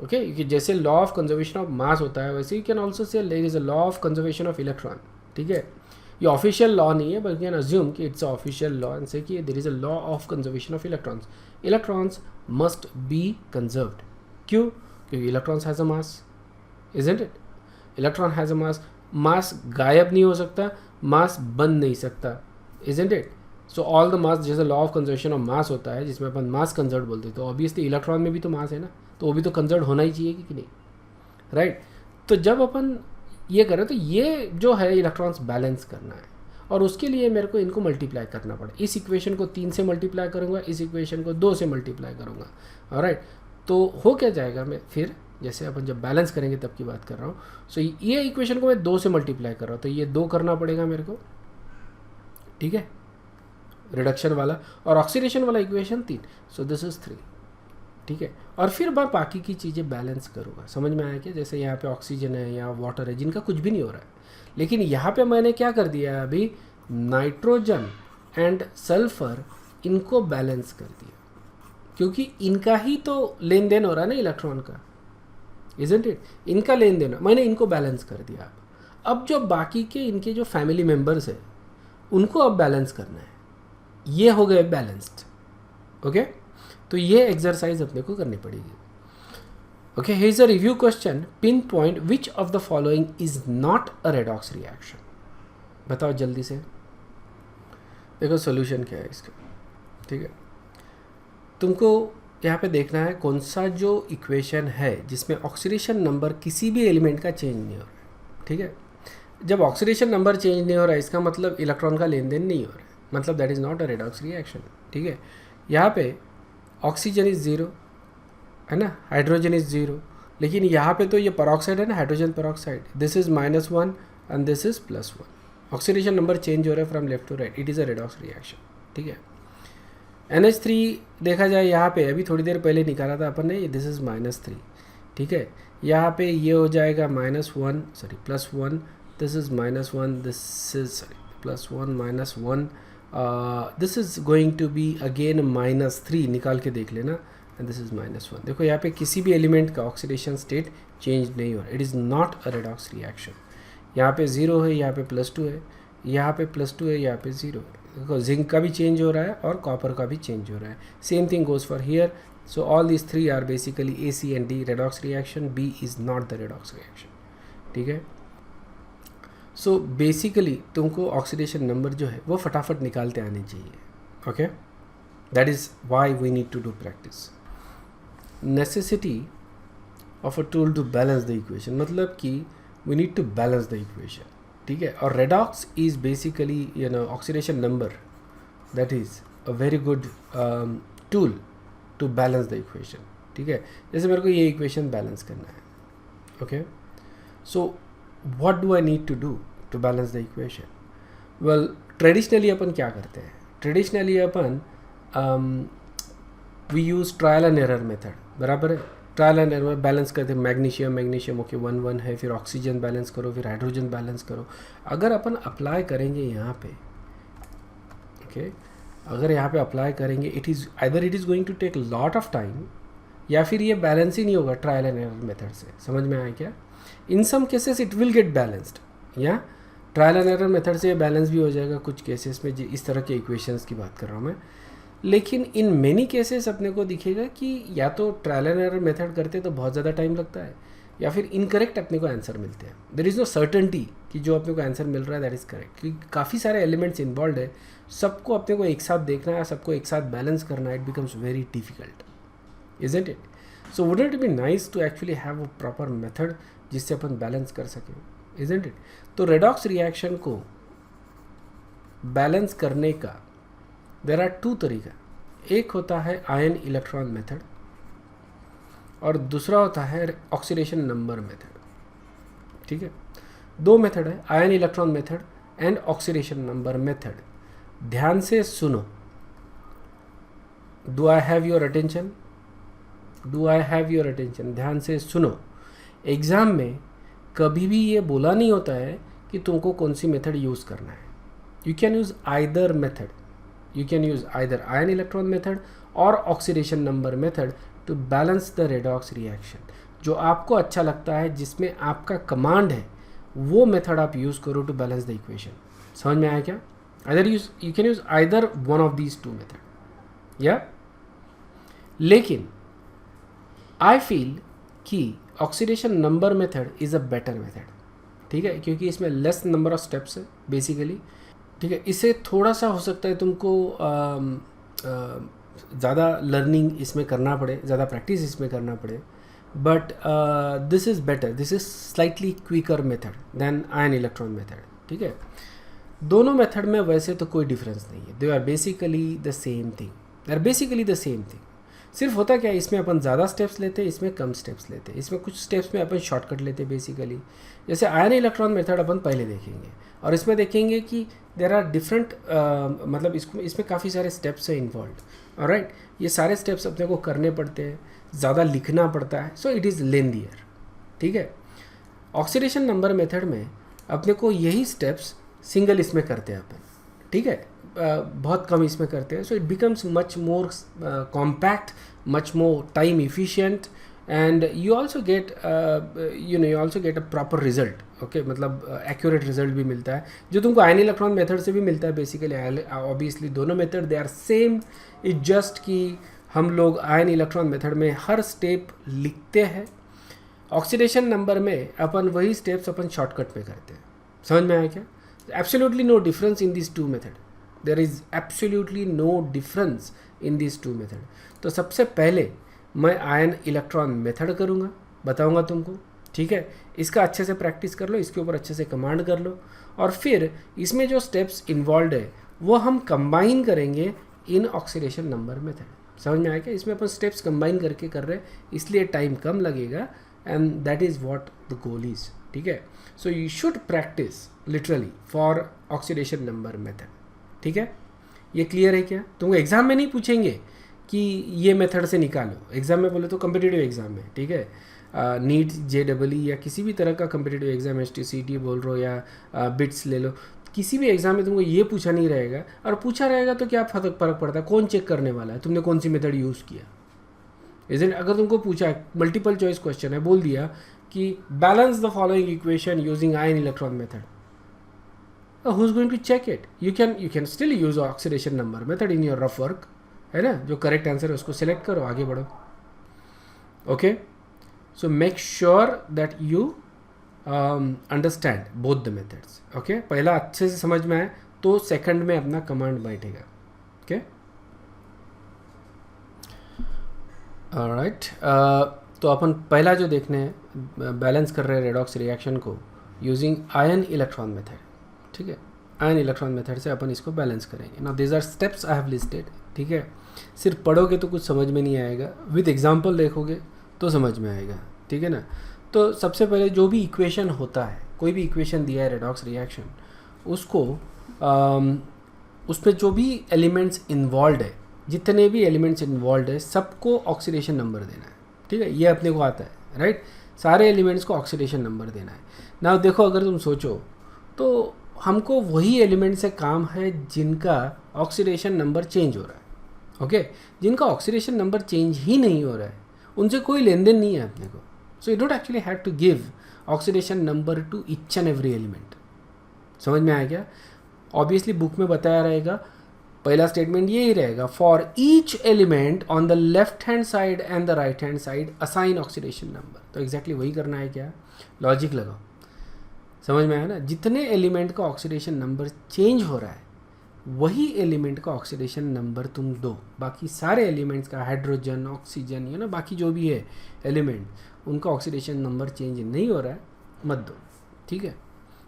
ओके, क्योंकि जैसे law of conservation of mass होता है वैसे you can also say there is a law of conservation of electron. ठीक है, ये ऑफिशियल लॉ नहीं है बट कैन अज्यूम कि it's a official law and say कि there is a law of conservation of electrons. Electrons must be conserved. क्यों, क्योंकि electrons has a mass, isn't it. Electron has a mass, mass गायब नहीं हो सकता, मास बन नहीं सकता, isn't it. So all the mass, जैसे law of conservation of mass होता है जिसमें अपन मास कंजर्व बोलते हैं, तो ऑब्वियसली इलेक्ट्रॉन में भी तो मास है ना, तो वो भी तो कंजर्व होना ही चाहिए कि नहीं. राइट, तो जब अपन ये करें तो ये जो है इलेक्ट्रॉन्स बैलेंस करना है. और उसके लिए मेरे को इनको मल्टीप्लाई करना पड़े। इस इक्वेशन को 3 से मल्टीप्लाई करूँगा, इस इक्वेशन को 2 से मल्टीप्लाई करूँगा। ऑलराइट, तो हो क्या जाएगा, मैं फिर जैसे अपन जब बैलेंस करेंगे तब की बात कर रहा हूँ। सो ये इक्वेशन को मैं 2 से मल्टीप्लाई कर रहा हूँ, तो ये 2 करना पड़ेगा मेरे को, ठीक है, रिडक्शन वाला, और ऑक्सीडेशन वाला इक्वेशन 3, सो दिस इज 3, ठीक है। और फिर मैं बाकी की चीज़ें बैलेंस करूँगा। समझ में आया क्या? जैसे यहाँ पे ऑक्सीजन है, यहाँ वाटर है, जिनका कुछ भी नहीं हो रहा है, लेकिन यहाँ पे मैंने क्या कर दिया है अभी, नाइट्रोजन एंड सल्फर इनको बैलेंस कर दिया, क्योंकि इनका ही तो लेन देन हो रहा है ना इलेक्ट्रॉन का, इजंट इट, इनका लेन देन, मैंने इनको बैलेंस कर दिया। अब जो बाकी के इनके जो फैमिली मेंबर्स है उनको अब बैलेंस करना है, ये हो गए बैलेंस्ड, ओके। तो ये एक्सरसाइज अपने को करनी पड़ेगी। Okay, here is a review question, pin point which of the following is not a redox reaction. बताओ जल्दी से, देखो सोल्यूशन क्या है इसका, ठीक है। तुमको यहाँ पे देखना है कौन सा जो इक्वेशन है जिसमें ऑक्सीडेशन नंबर किसी भी एलिमेंट का चेंज नहीं हो रहा है, ठीक है। जब ऑक्सीडेशन नंबर चेंज नहीं हो रहा है, इसका मतलब इलेक्ट्रॉन का लेन देन नहीं हो रहा है, मतलब that is not a redox reaction, ठीक है। यहाँ पे ऑक्सीजन इज़ 0 है ना, हाइड्रोजन इज़ 0, लेकिन यहाँ पे तो ये पेरोक्साइड है ना, hydrogen peroxide, this is -1 and this is +1। Oxidation number change हो रहा है from left to right, it is a redox reaction, ठीक है। NH3 देखा जाए यहाँ पे, अभी थोड़ी देर पहले निकाला था अपन ने, दिस इज़ -3, ठीक है। यहाँ पे ये हो जाएगा -1 sorry +1, this is -1, this is sorry +1 -1, this is going to be again -3, निकाल के देख लेना, एंड दिस इज़ -1। देखो यहाँ पे किसी भी एलिमेंट का ऑक्सीडेशन स्टेट चेंज नहीं हो रहा, it is not a redox reaction. यहाँ पे 0 है, यहाँ पे +2 है, यहाँ पे +2 है, यहाँ पे 0 है। देखो जिंक का भी चेंज हो रहा है और कॉपर का भी चेंज हो रहा है, same thing goes for here. So all these 3 are basically A, C and D redox reaction, B is not the redox reaction, ठीक है। सो बेसिकली तुमको ऑक्सीडेशन नंबर जो है वो फटाफट निकालते आने चाहिए, okay. That is why we need to do practice. Necessity of a tool to balance the equation, मतलब कि we need to balance the equation, ठीक है। और redox is basically you know oxidation number, that is a very good tool to balance the equation, ठीक है। जैसे मेरे को ये इक्वेशन बैलेंस करना है, okay. So what do I need to do to balance the equation? Well, traditionally अपन क्या करते हैं, ट्रेडिशनली अपन we use trial and error method, बराबर है। ट्रायल एंड एरर में बैलेंस करते हैं, मैग्नीशियम ओके 1 है, फिर ऑक्सीजन बैलेंस करो, फिर हाइड्रोजन बैलेंस करो। अगर अपन अप्लाई करेंगे यहाँ पे, ओके, अगर यहाँ पे अप्लाई करेंगे, it is going to take lot of time, या फिर ये बैलेंस ही नहीं होगा ट्रायल एंड एरर मेथड से। समझ में आया क्या? In some cases it will get balanced, या ट्रायल एंड एरर मेथड से बैलेंस भी हो जाएगा कुछ केसेस में, इस तरह के इक्वेशंस की बात कर रहा हूँ मैं। लेकिन इन मेनी केसेस अपने को दिखेगा कि या तो ट्रायल एंड एरर मेथड करते तो बहुत ज़्यादा टाइम लगता है, या फिर इनकरेक्ट अपने को आंसर मिलते हैं। देयर इज़ नो सर्टेनिटी कि जो अपने को आंसर मिल रहा है दैट इज़ करेक्ट, क्योंकि काफ़ी सारे एलिमेंट्स इन्वॉल्व है, सबको अपने को एक साथ देखना है, सबको एक साथ बैलेंस करना है, it becomes very difficult, isn't it? So wouldn't it be nice to actually have a proper method जिससे अपन बैलेंस कर सकें, इजंट इट? तो रेडॉक्स रिएक्शन को बैलेंस करने का देयर आर 2 तरीका। एक होता है आयन इलेक्ट्रॉन मेथड और दूसरा होता है ऑक्सीडेशन नंबर मेथड, ठीक है। 2 मेथड है, ion electron method and oxidation number method. ध्यान से सुनो, do I have your attention? Do I have your attention? ध्यान से सुनो। एग्ज़ाम में कभी भी ये बोला नहीं होता है कि तुमको कौन सी मेथड यूज़ करना है। You can use either method, you can use either ion electron method or oxidation number method to balance the redox reaction। जो आपको अच्छा लगता है, जिसमें आपका कमांड है, वो मेथड आप यूज़ करो टू बैलेंस द इक्वेशन। समझ में आया क्या? Other you can use either one of these 2 method, या लेकिन आई फील कि oxidation number method is a better method, ठीक है, क्योंकि इसमें लेस नंबर ऑफ स्टेप्स है बेसिकली, ठीक है। इससे थोड़ा सा हो सकता है तुमको ज़्यादा लर्निंग इसमें करना पड़े, ज़्यादा प्रैक्टिस इसमें करना पड़े, but this is better, this is slightly quicker method then ion electron method, ठीक है। दोनों मेथड में वैसे तो कोई डिफरेंस नहीं है, they are basically the same thing, they are basically the same thing. सिर्फ होता क्या है, इसमें अपन ज़्यादा स्टेप्स लेते हैं, इसमें कम स्टेप्स लेते हैं, इसमें कुछ स्टेप्स में अपन शॉर्टकट लेते हैं बेसिकली। जैसे आयन इलेक्ट्रॉन मेथड अपन पहले देखेंगे, और इसमें देखेंगे कि देर आर डिफरेंट मतलब इसमें काफ़ी सारे स्टेप्स हैं इन्वॉल्व। ऑलराइट, ये सारे स्टेप्स अपने को करने पड़ते हैं, ज़्यादा लिखना पड़ता है, सो इट इज़ लेंदियर। ठीक है, ऑक्सीडेशन नंबर मेथड में अपने को यही स्टेप्स सिंगल इसमें करते हैं अपन। ठीक है, बहुत कम इसमें करते हैं, so it becomes much more compact, much more time efficient, and you also get you also get a proper result. Okay, मतलब एक्यूरेट रिजल्ट भी मिलता है, जो तुमको आयन इलेक्ट्रॉन मेथड से भी मिलता है बेसिकली। ऑब्वियसली दोनों method they are same, it just कि हम लोग आयन इलेक्ट्रॉन मेथड में हर स्टेप लिखते हैं, ऑक्सीडेशन नंबर में अपन वही स्टेप्स अपन शॉर्टकट में करते हैं। समझ में आया क्या? Absolutely no difference in this two method, there is absolutely no difference in this two method. तो सबसे पहले मैं आयन इलेक्ट्रॉन मेथड करूँगा, बताऊँगा तुमको। ठीक है, इसका अच्छे से प्रैक्टिस कर लो, इसके ऊपर अच्छे से कमांड कर लो, और फिर इसमें जो स्टेप्स इन्वॉल्व है वो हम कंबाइन करेंगे इन ऑक्सीडेशन नंबर मेथड। समझ में आया क्या? इसमें अपन स्टेप्स कंबाइन करके कर रहे हैं, इसलिए टाइम कम लगेगा, and that is what the goal is. ठीक है, so you should practice literally for oxidation number method. ठीक है, ये क्लियर है क्या? तुमको एग्ज़ाम में नहीं पूछेंगे कि ये मेथड से निकालो, एग्ज़ाम में बोले तो कम्पिटिटिव एग्ज़ाम में। ठीक है, नीट, JEE या किसी भी तरह का कम्पिटिटिव एग्ज़ाम, STCT बोल रहे हो या बिट्स ले लो, किसी भी एग्ज़ाम में तुमको ये पूछा नहीं रहेगा, और पूछा रहेगा तो क्या फर्क पड़ता है? कौन चेक करने वाला है तुमने कौन सी मेथड यूज़ किया? इज़न्ट? अगर तुमको पूछा, मल्टीपल चॉइस क्वेश्चन है, बोल दिया कि balance the following equation using ion electron method, who is going to check it? You can still use oxidation number method in your rough work, है ना? जो करेक्ट आंसर है उसको सिलेक्ट करो, आगे बढ़ो। Okay, so make sure that you understand both the methods. Okay, पहला अच्छे से समझ में आए तो सेकंड में अपना कमांड बैठेगा। ओके, ऑलराइट, तो अपन पहला जो देखने हैं, बैलेंस कर रहे हैं रेडॉक्स रिएक्शन को यूजिंग आयन इलेक्ट्रॉन मेथड। ठीक है, आयन इलेक्ट्रॉन मेथड से अपन इसको बैलेंस करेंगे। Now these are steps I have listed. ठीक है, सिर्फ पढ़ोगे तो कुछ समझ में नहीं आएगा, विद एग्जांपल देखोगे तो समझ में आएगा। ठीक है ना? तो सबसे पहले जो भी इक्वेशन होता है, कोई भी इक्वेशन दिया है रेडॉक्स रिएक्शन, उसको उसमें जो भी एलिमेंट्स इन्वॉल्व है, जितने भी एलिमेंट्स इन्वॉल्व है, सबको ऑक्सीडेशन नंबर देना है। ठीक है, ये अपने को आता है, राइट? सारे एलिमेंट्स को ऑक्सीडेशन नंबर देना है। ना देखो, अगर तुम सोचो तो हमको वही एलिमेंट से काम है जिनका ऑक्सीडेशन नंबर चेंज हो रहा है। ओके, जिनका ऑक्सीडेशन नंबर चेंज ही नहीं हो रहा है, उनसे कोई लेन देन नहीं है अपने को। So you don't actually have to give oxidation number to each and every element. समझ में आया क्या? ऑब्वियसली बुक में बताया रहेगा, पहला स्टेटमेंट यही रहेगा, for each element on the left hand side and the right hand side assign oxidation number. तो एग्जैक्टली वही करना है। क्या लॉजिक लगाओ, समझ में आया ना? जितने एलिमेंट का ऑक्सीडेशन नंबर चेंज हो रहा है, वही एलिमेंट का ऑक्सीडेशन नंबर तुम दो। बाकी सारे एलिमेंट्स का, हाइड्रोजन, ऑक्सीजन, ना बाकी जो भी है एलिमेंट, उनका ऑक्सीडेशन नंबर चेंज नहीं हो रहा है, मत दो। ठीक है,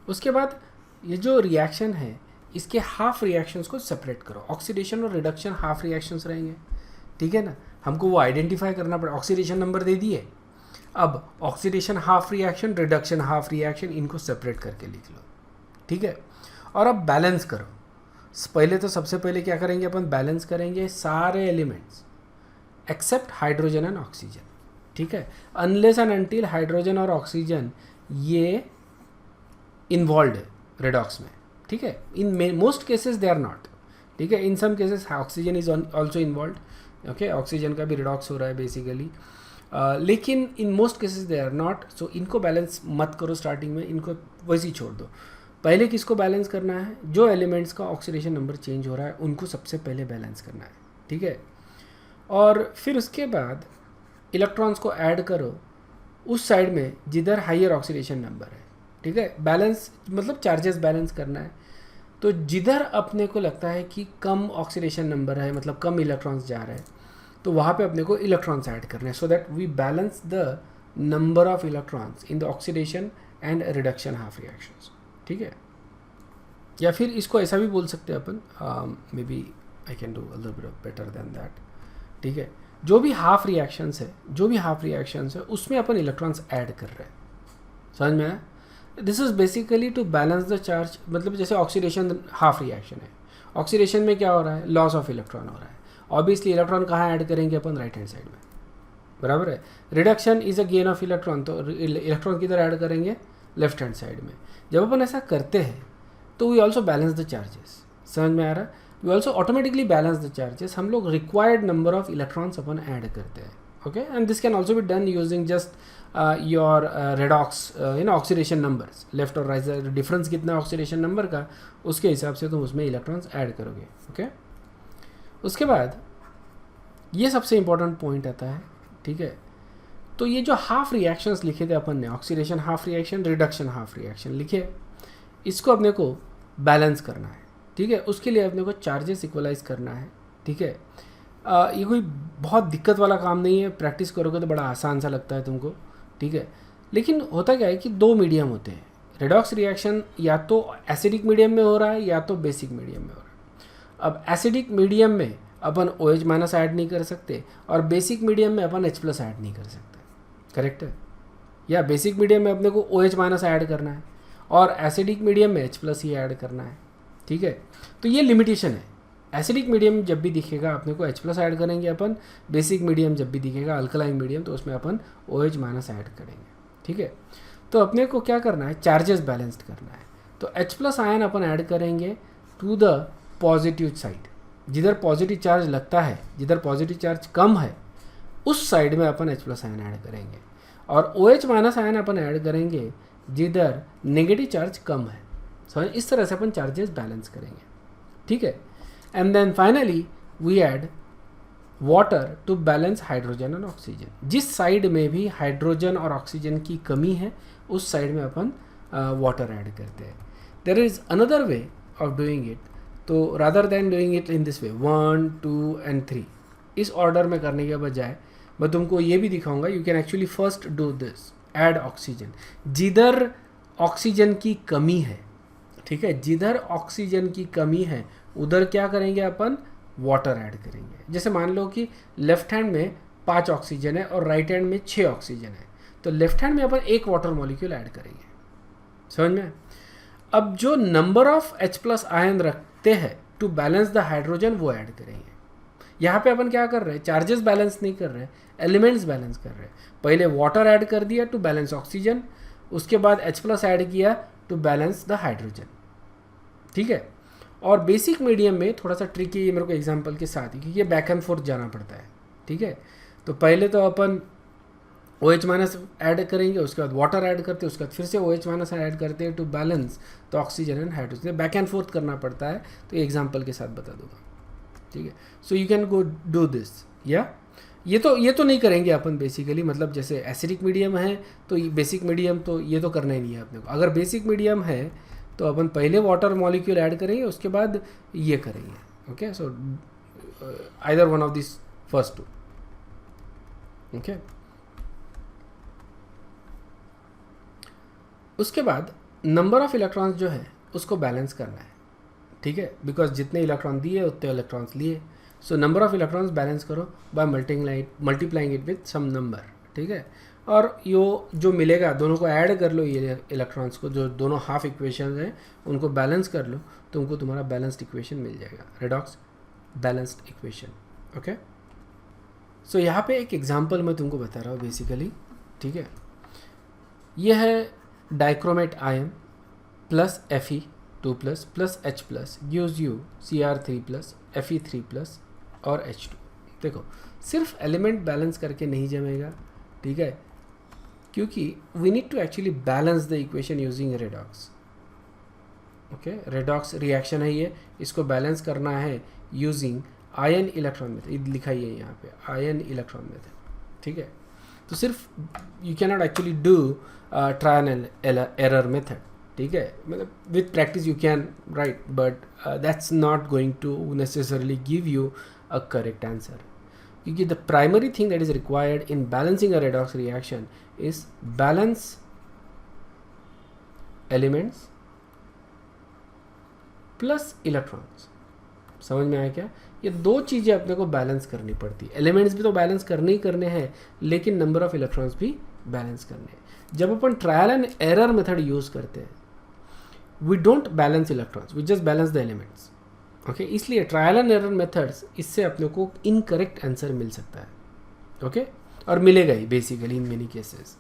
उसके बाद ये जो रिएक्शन है, इसके हाफ रिएक्शंस को सेपरेट करो। ऑक्सीडेशन और रिडक्शन हाफ रिएक्शंस रहेंगे। ठीक है ना? हमको वो आइडेंटिफाई करना पड़ेगा। ऑक्सीडेशन नंबर दे दिए, अब oxidation half reaction, reduction half reaction, इनको सेपरेट करके लिख लो। ठीक है, और अब बैलेंस करो। पहले तो सबसे पहले क्या करेंगे अपन? बैलेंस करेंगे सारे elements except hydrogen and oxygen. ठीक है, अनलेस एंड अनटिल हाइड्रोजन और ऑक्सीजन ये इन्वॉल्व है रेडॉक्स में। ठीक है, in most cases they are not. ठीक है, in some cases oxygen is also involve. Okay, oxygen का भी रिडॉक्स हो रहा है बेसिकली, लेकिन in most cases they are not. So इनको बैलेंस मत करो स्टार्टिंग में, इनको वैसे ही छोड़ दो। पहले किसको बैलेंस करना है? जो एलिमेंट्स का ऑक्सीडेशन नंबर चेंज हो रहा है, उनको सबसे पहले बैलेंस करना है। ठीक है, और फिर उसके बाद इलेक्ट्रॉन्स को ऐड करो उस साइड में जिधर हाइयर ऑक्सीडेशन नंबर है। ठीक है, बैलेंस मतलब चार्जेस बैलेंस करना है। तो जिधर अपने को लगता है कि कम ऑक्सीडेशन नंबर है, मतलब कम इलेक्ट्रॉन्स जा रहे हैं, तो वहाँ पे अपने को इलेक्ट्रॉन्स ऐड करने हैं, so that we balance the number of electrons in the oxidation and reduction half reactions. ठीक है, या फिर इसको ऐसा भी बोल सकते हैं अपन, maybe I can do a little bit better than that, ठीक है। जो भी हाफ रिएक्शंस है उसमें अपन इलेक्ट्रॉन्स ऐड कर रहे हैं, समझ में आया? This is basically to balance the charge. मतलब जैसे ऑक्सीडेशन हाफ रिएक्शन है, ऑक्सीडेशन में क्या हो रहा है, लॉस ऑफ इलेक्ट्रॉन हो रहा है। ऑब्वियसली इलेक्ट्रॉन कहाँ ऐड करेंगे अपन, राइट हैंड साइड में, बराबर है। Reduction is a gain of electron, तो इलेक्ट्रॉन किधर ऐड करेंगे, लेफ्ट हैंड साइड में। जब अपन ऐसा करते हैं तो we also balance the charges, समझ में आ रहा है? We also automatically balance the charges. हम लोग रिक्वायर्ड नंबर ऑफ इलेक्ट्रॉन्स अपन ऐड करते हैं, okay. And this can also be done using just your redox oxidation numbers, left और राइट डिफरेंस कितना है ऑक्सीडेशन नंबर का, उसके हिसाब से तुम उसमें इलेक्ट्रॉन्स ऐड करोगे, ओके। उसके बाद ये सबसे इंपॉर्टेंट पॉइंट आता है, ठीक है। तो ये जो हाफ रिएक्शंस लिखे थे अपन ने, oxidation half reaction, reduction half reaction लिखे, इसको अपने को बैलेंस करना है, ठीक है। उसके लिए अपने को चार्जेस इक्वलाइज करना है, ठीक है। ये कोई बहुत दिक्कत वाला काम नहीं है, प्रैक्टिस करोगे तो बड़ा आसान सा लगता है तुमको, ठीक है। लेकिन होता क्या है कि दो मीडियम होते हैं। रेडॉक्स रिएक्शन या तो एसिडिक मीडियम में हो रहा है या तो बेसिक मीडियम में हो रहा है। अब एसिडिक मीडियम में अपन OH माइनस ऐड नहीं कर सकते और बेसिक मीडियम में अपन H प्लस ऐड नहीं कर सकते, करेक्ट है? या बेसिक मीडियम में अपने को OH माइनस ऐड करना है और एसिडिक मीडियम में H प्लस ही ऐड करना है, ठीक है। तो ये लिमिटेशन है। एसिडिक मीडियम जब भी दिखेगा अपने को H प्लस ऐड करेंगे अपन, बेसिक मीडियम जब भी दिखेगा अल्कलाइन मीडियम तो उसमें अपन OH माइनस ऐड करेंगे, ठीक है। तो अपने को क्या करना है, चार्जेस बैलेंस्ड करना है। तो H प्लस आयन अपन ऐड करेंगे टू द पॉजिटिव साइड, जिधर पॉजिटिव चार्ज लगता है, जिधर पॉजिटिव चार्ज कम है उस साइड में अपन H प्लस आयन ऐड करेंगे, और OH माइनस आयन अपन ऐड करेंगे जिधर नेगेटिव चार्ज कम है। सो इस तरह से अपन चार्जेस बैलेंस करेंगे, ठीक है। And then finally we add water to balance hydrogen और ऑक्सीजन। जिस साइड में भी हाइड्रोजन और ऑक्सीजन की कमी है उस साइड में अपन वाटर ऐड करते हैं। There is another way of doing it, तो rather than doing it in this way 1 2 and 3 इस ऑर्डर में करने के बजाय मैं तुमको ये भी दिखाऊंगा। You can actually first do this, add oxygen जिधर ऑक्सीजन की कमी है, ठीक है। जिधर ऑक्सीजन की कमी है उधर क्या करेंगे अपन, वाटर ऐड करेंगे। जैसे मान लो कि लेफ्ट हैंड में 5 ऑक्सीजन है और राइट हैंड में 6 ऑक्सीजन है, तो लेफ्ट हैंड में अपन 1 वाटर मॉलिक्यूल ऐड करेंगे, समझ में? अब जो number of H plus ion रखते हैं टू बैलेंस द हाइड्रोजन वो ऐड करेंगे। यहाँ पे अपन क्या कर रहे हैं, चार्जेस बैलेंस नहीं कर रहे हैं, एलिमेंट्स बैलेंस कर रहे हैं। पहले वाटर ऐड कर दिया टू बैलेंस ऑक्सीजन, उसके बाद H प्लस ऐड किया टू बैलेंस द हाइड्रोजन, ठीक है। और बेसिक मीडियम में थोड़ा सा ट्रिकी है मेरे को एग्जांपल के साथ ही, क्योंकि ये बैक एंड फोर्थ जाना पड़ता है, ठीक है। तो पहले तो अपन OH माइनस ऐड करेंगे, उसके बाद वाटर ऐड करते हैं, उसके बाद फिर से OH माइनस ऐड करते हैं टू बैलेंस तो oxygen and hydrogen, back and fourth करना पड़ता है। तो ये एग्जांपल के साथ बता दूंगा, ठीक है। So you can go do this, या ये तो नहीं करेंगे अपन बेसिकली। मतलब जैसे एसिडिक मीडियम है तो बेसिक मीडियम तो ये तो करना ही नहीं है अपने को। अगर बेसिक मीडियम है तो अपन पहले वाटर मॉलिक्यूल ऐड करेंगे, उसके बाद ये करेंगे, okay. So either one of this first two, okay. उसके बाद नंबर ऑफ इलेक्ट्रॉन्स जो है उसको बैलेंस करना है, ठीक है। बिकॉज जितने इलेक्ट्रॉन दिए उतने इलेक्ट्रॉन्स लिए, so number of electrons balance करो by multiplying it with some number, ठीक है। और यो जो मिलेगा दोनों को ऐड कर लो, ये इलेक्ट्रॉन्स को जो दोनों हाफ इक्वेशन हैं उनको बैलेंस कर लो, तुमको तुम्हारा बैलेंस्ड इक्वेशन मिल जाएगा, रेडॉक्स बैलेंस्ड इक्वेशन, ओके। सो यहाँ पे एक एग्जांपल मैं तुमको बता रहा हूँ बेसिकली, ठीक है। ये है dichromate ion plus Fe2 plus H plus gives you Cr3 Fe3 और H2। देखो सिर्फ एलिमेंट बैलेंस करके नहीं जमेगा, ठीक है, क्योंकि we need to actually balance the equation using redox, okay. Redox reaction है ये, इसको बैलेंस करना है यूजिंग आयन इलेक्ट्रॉन मेथड, लिखा ही है यहाँ पे आयन इलेक्ट्रॉन मेथड, ठीक है। तो सिर्फ you can not actually do trial and error method, ठीक है। मतलब with practice you can right, but that's not going to necessarily give you a correct answer, क्योंकि the primary thing that is required in balancing a redox reaction is balance elements plus electrons. समझ में आया क्या? ये दो चीज़ें अपने को बैलेंस करनी पड़ती है। एलिमेंट्स भी तो बैलेंस करने ही करने हैं, लेकिन नंबर ऑफ इलेक्ट्रॉन्स भी बैलेंस करने हैं। जब अपन trial and error method use करते हैं, we don't balance electrons, we just balance the elements. Okay, इसलिए ट्रायल एंड एरर मेथड्स, इससे अपने को इनकरेक्ट आंसर मिल सकता है। ओके, और मिलेगा ही बेसिकली इन मेनी केसेस।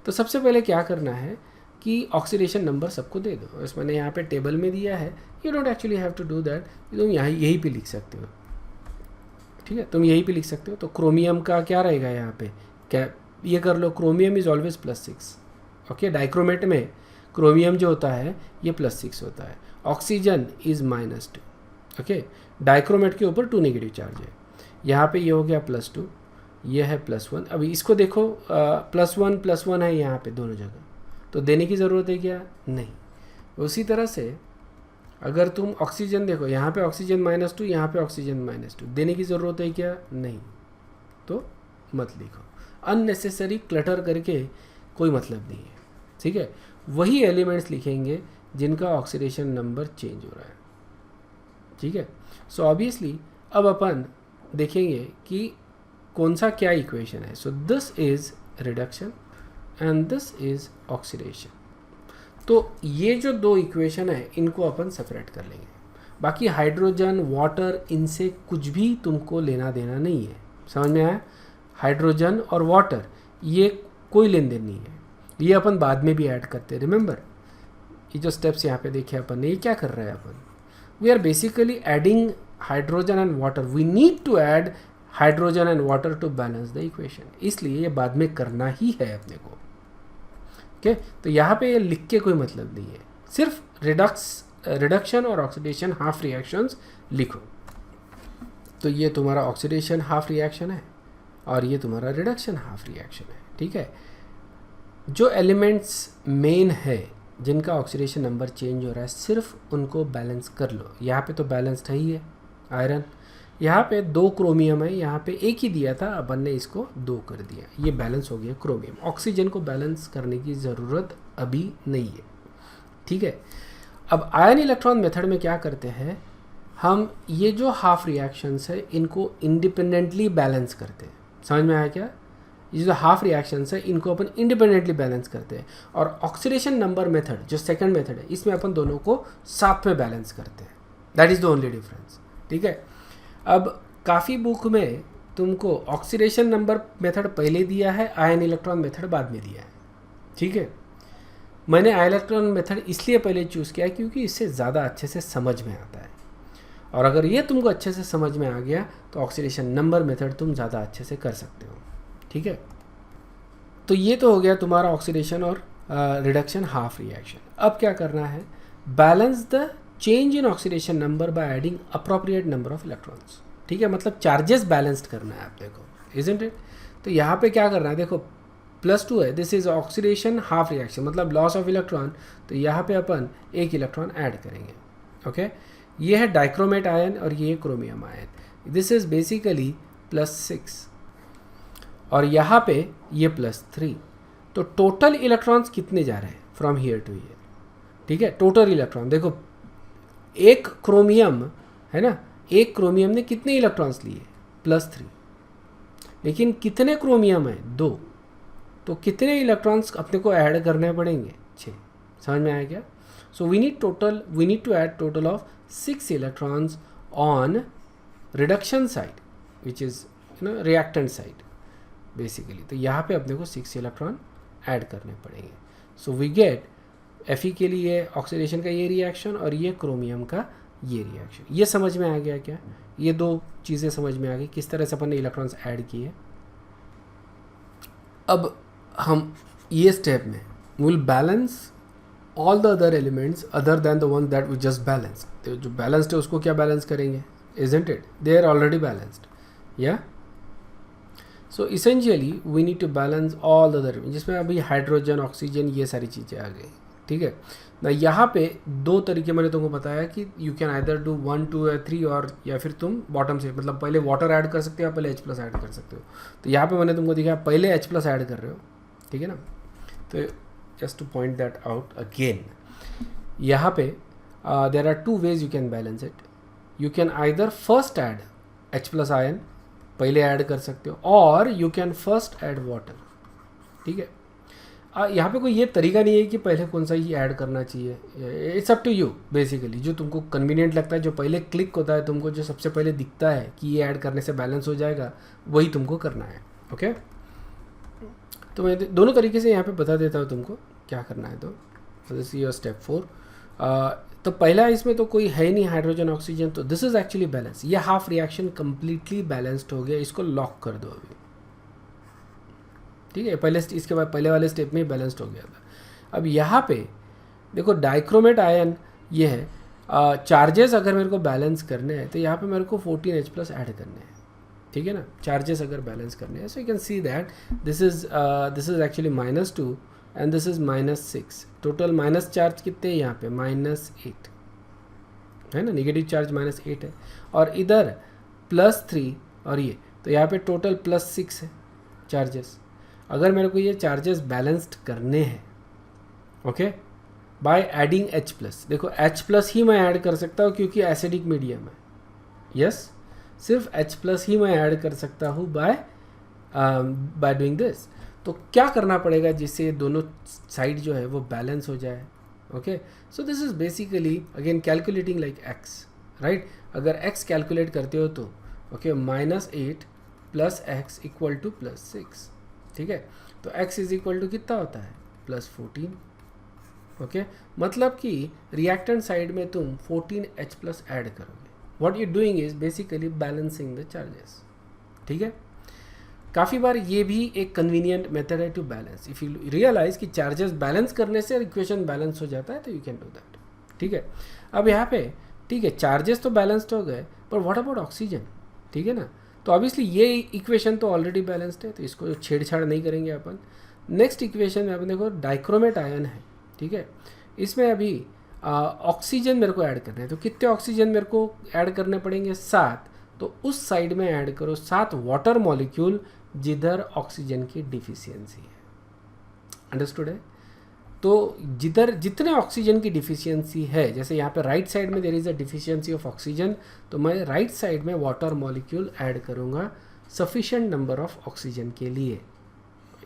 तो सबसे पहले क्या करना है कि ऑक्सीडेशन नंबर सबको दे दो। इस मैंने यहाँ पे टेबल में दिया है, you don't actually have to do that, तुम यहाँ यहीं पे लिख सकते हो। ठीक है, तुम यहीं पे लिख सकते हो। तो क्रोमियम का क्या रहेगा यहाँ पे, क्या ये कर लो, chromium is always +6। Okay, dichromate में क्रोमियम जो होता है ये +6 होता है। Oxygen is -2। ओके, डाइक्रोमेट के ऊपर 2 नेगेटिव चार्ज है। यहाँ पे ये हो गया +2, ये है +1। अभी इसको देखो, +1 है यहाँ पे दोनों जगह, तो देने की ज़रूरत है क्या? नहीं। उसी तरह से अगर तुम ऑक्सीजन देखो, यहाँ पे ऑक्सीजन -2, यहाँ पे ऑक्सीजन -2, देने की ज़रूरत है क्या? नहीं, तो मत लिखो। अननेसेसरी क्लटर करके कोई मतलब नहीं है। ठीक है, वही एलिमेंट्स लिखेंगे जिनका ऑक्सीडेशन नंबर चेंज हो रहा है। ठीक है, सो ऑब्वियसली अब अपन देखेंगे कि कौन सा क्या इक्वेशन है। So this is reduction and this is oxidation. तो ये जो दो इक्वेशन है इनको अपन सेपरेट कर लेंगे। बाकी हाइड्रोजन, वाटर, इनसे कुछ भी तुमको लेना देना नहीं है। समझ में आया? हाइड्रोजन और वाटर ये कोई लेन देन नहीं है, ये अपन बाद में भी ऐड करते हैं। रिमेंबर, ये जो स्टेप्स यहाँ पे देखे अपन ने, ये क्या कर रहे हैं अपन? We are basically adding hydrogen and water. We need to add hydrogen and water to balance the equation, इसलिए ये बाद में करना ही है अपने को। ओके, तो यहाँ पे ये लिख के कोई मतलब नहीं है, सिर्फ रिडक्शन और ऑक्सीडेशन हाफ रिएक्शंस लिखो। तो ये तुम्हारा ऑक्सीडेशन हाफ रिएक्शन है और ये तुम्हारा रिडक्शन हाफ रिएक्शन है। ठीक है, जो एलिमेंट्स मेन है जिनका ऑक्सीडेशन नंबर चेंज हो रहा है, सिर्फ उनको बैलेंस कर लो। यहाँ पे तो बैलेंस्ड है ही है आयरन, यहाँ पे 2 क्रोमियम है, यहाँ पे 1 ही दिया था, अपन ने इसको 2 कर दिया, ये बैलेंस हो गया क्रोमियम। ऑक्सीजन को बैलेंस करने की ज़रूरत अभी नहीं है। ठीक है, अब आयन इलेक्ट्रॉन मेथड में क्या करते हैं हम, ये जो हाफ रिएक्शंस है इनको इंडिपेंडेंटली बैलेंस करते हैं। समझ में आया क्या? ये जो हाफ रिएक्शंस है इनको अपन इंडिपेंडेंटली बैलेंस करते हैं, और ऑक्सीडेशन नंबर मेथड जो सेकंड मेथड है इसमें अपन दोनों को साथ में बैलेंस करते हैं। That is the only difference. ठीक है, अब काफ़ी बुक में तुमको ऑक्सीडेशन नंबर मेथड पहले दिया है, आयन इलेक्ट्रॉन मेथड बाद में दिया है। ठीक है, मैंने आयन इलेक्ट्रॉन मेथड इसलिए पहले चूज़ किया क्योंकि इससे ज़्यादा अच्छे से समझ में आता है, और अगर ये तुमको अच्छे से समझ में आ गया तो ऑक्सीडेशन नंबर मेथड तुम ज़्यादा अच्छे से कर सकते हो। ठीक है, तो ये तो हो गया तुम्हारा ऑक्सीडेशन और रिडक्शन हाफ रिएक्शन। अब क्या करना है, balance the change in oxidation number by adding appropriate number of electrons. ठीक है, मतलब चार्जेस बैलेंस्ड करना है आपने को, इजंट इट? तो यहाँ पे क्या करना है, देखो +2 है, this is oxidation half reaction, मतलब लॉस ऑफ इलेक्ट्रॉन। तो यहाँ पे अपन 1 इलेक्ट्रॉन ऐड करेंगे। ओके, ये है डाइक्रोमेट आयन और ये chromium ion. This is basically +6 और यहाँ पे ये +3। तो टोटल इलेक्ट्रॉन्स कितने जा रहे हैं फ्रॉम हियर टू हियर? ठीक है, टोटल इलेक्ट्रॉन देखो, एक क्रोमियम है ना, एक क्रोमियम ने कितने इलेक्ट्रॉन्स लिए? +3। लेकिन कितने क्रोमियम है? 2। तो कितने इलेक्ट्रॉन्स अपने को ऐड करने पड़ेंगे? 6। समझ में आया क्या? So we need to add total of 6 electrons on reduction side, which is reactant side basically. तो यहाँ पे अपने को 6 इलेक्ट्रॉन ऐड करने पड़ेंगे। सो वी गेट Fe के लिए ऑक्सीडेशन का ये रिएक्शन और ये क्रोमियम का ये रिएक्शन। ये समझ में आ गया क्या? ये दो चीज़ें समझ में आ गई किस तरह से अपन ने इलेक्ट्रॉन्स ऐड किए। अब हम ये स्टेप में will balance all the other elements other than the one that we just balance. तो जो बैलेंस्ड है उसको क्या बैलेंस करेंगे? Isn't it? They are already balanced, या? So essentially we need to balance all the other, जिसमें अभी हाइड्रोजन, ऑक्सीजन, ये सारी चीज़ें आ गई। ठीक है ना, यहाँ पे 2 तरीके मैंने तुमको बताया कि यू कैन आइदर डू 1, 2 या 3, और या फिर तुम बॉटम से, मतलब पहले वाटर ऐड कर सकते हो या पहले H+ ऐड कर सकते हो। तो यहाँ पे मैंने तुमको दिखाया पहले H+ ऐड कर रहे हो। ठीक है ना, तो just to point that out again, यहाँ पे there are two ways you can balance it. You can either first add H plus ion, पहले ऐड कर सकते हो, और you can first add water. ठीक है, यहाँ पे कोई ये तरीका नहीं है कि पहले कौन सा ही ऐड करना चाहिए. It's up to you basically, जो तुमको कन्वीनियंट लगता है, जो पहले क्लिक होता है तुमको, जो सबसे पहले दिखता है कि ये ऐड करने से बैलेंस हो जाएगा, वही तुमको करना है. ओके, तो मैं दोनों तरीके से यहाँ पे बता देता हूँ तुमको क्या करना है. तो दिस इज योर स्टेप 4. तो पहला इसमें तो कोई है नहीं हाइड्रोजन ऑक्सीजन, तो दिस इज एक्चुअली बैलेंस. ये हाफ रिएक्शन कंप्लीटली बैलेंस्ड हो गया, इसको लॉक कर दो अभी. ठीक है, पहले इसके बाद पहले वाले स्टेप में बैलेंस्ड हो गया था. अब यहाँ पे देखो डाइक्रोमेट आयन ये है. चार्जेस अगर मेरे को बैलेंस करने हैं तो यहाँ पे मेरे को 14H प्लस ऐड करने हैं. ठीक है ना, चार्जेस अगर बैलेंस करने हैं. So you can see that this is actually -2 and this is -6. Total minus charge कितने हैं यहाँ पे? -8 है ना, नेगेटिव चार्ज -8 है, और इधर +3 और ये, तो यहाँ पे टोटल +6 है चार्जेस. अगर मेरे को ये चार्जेस बैलेंस्ड करने हैं, okay, by adding H plus. देखो H प्लस ही मैं ऐड कर सकता हूँ क्योंकि एसिडिक मीडियम है. यस, सिर्फ H प्लस ही मैं ऐड कर सकता हूँ बाय डूइंग दिस. तो क्या करना पड़ेगा जिससे दोनों साइड जो है वो बैलेंस हो जाए. Okay, so this is basically again calculating like x, right. अगर x कैलकुलेट करते हो तो okay, -8 plus x equal to +6. ठीक है, तो x इज इक्वल टू कितना होता है? +14. ओके, मतलब कि रिएक्टेंट साइड में तुम 14H प्लस ऐड करोगे. What you doing is basically balancing the charges. ठीक है, काफ़ी बार ये भी एक कन्वीनियंट मेथड है to balance. If you realise कि चार्जेस बैलेंस करने से इक्वेशन बैलेंस हो जाता है, तो यू कैन डू दैट. ठीक है, अब यहाँ पे ठीक है, चार्जेस तो बैलेंस्ड हो गए, पर व्हाट अबाउट ऑक्सीजन? ठीक है ना, तो ऑब्वियसली ये इक्वेशन तो ऑलरेडी बैलेंस्ड है, तो इसको छेड़छाड़ नहीं करेंगे अपन. नेक्स्ट इक्वेशन में अपन देखो डाइक्रोमेट आयन है. ठीक है, इसमें अभी ऑक्सीजन मेरे को ऐड करना है. तो कितने ऑक्सीजन मेरे को ऐड करने पड़ेंगे? 7. तो उस साइड में ऐड करो 7 वाटर मॉलिक्यूल जिधर ऑक्सीजन की डिफिशियंसी है. अंडरस्टूड है? तो जिधर जितने ऑक्सीजन की डिफिशियंसी है, जैसे यहाँ पे राइट साइड में there is a deficiency of oxygen, तो मैं राइट साइड में वाटर मॉलिक्यूल ऐड करूँगा सफिशिएंट नंबर ऑफ ऑक्सीजन के लिए.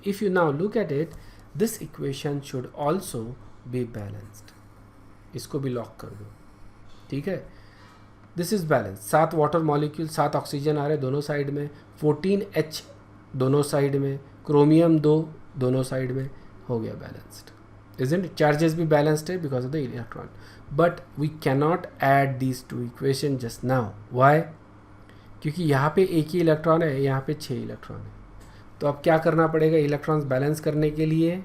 If you now look at it, this equation should also be balanced. इसको भी लॉक कर दो. ठीक है, this is balance. 7 water molecule, 7 oxygen आ रहे दोनों साइड में, 14H दोनों साइड में, क्रोमियम 2 दोनों साइड में, हो गया बैलेंस्ड. Isn't it? Charges भी balanced है because of the electron, but we cannot add these two equation just now. Why? क्योंकि यहाँ पे एक ही इलेक्ट्रॉन है, यहाँ पे 6 इलेक्ट्रॉन है. तो अब क्या करना पड़ेगा इलेक्ट्रॉन्स बैलेंस करने के लिए?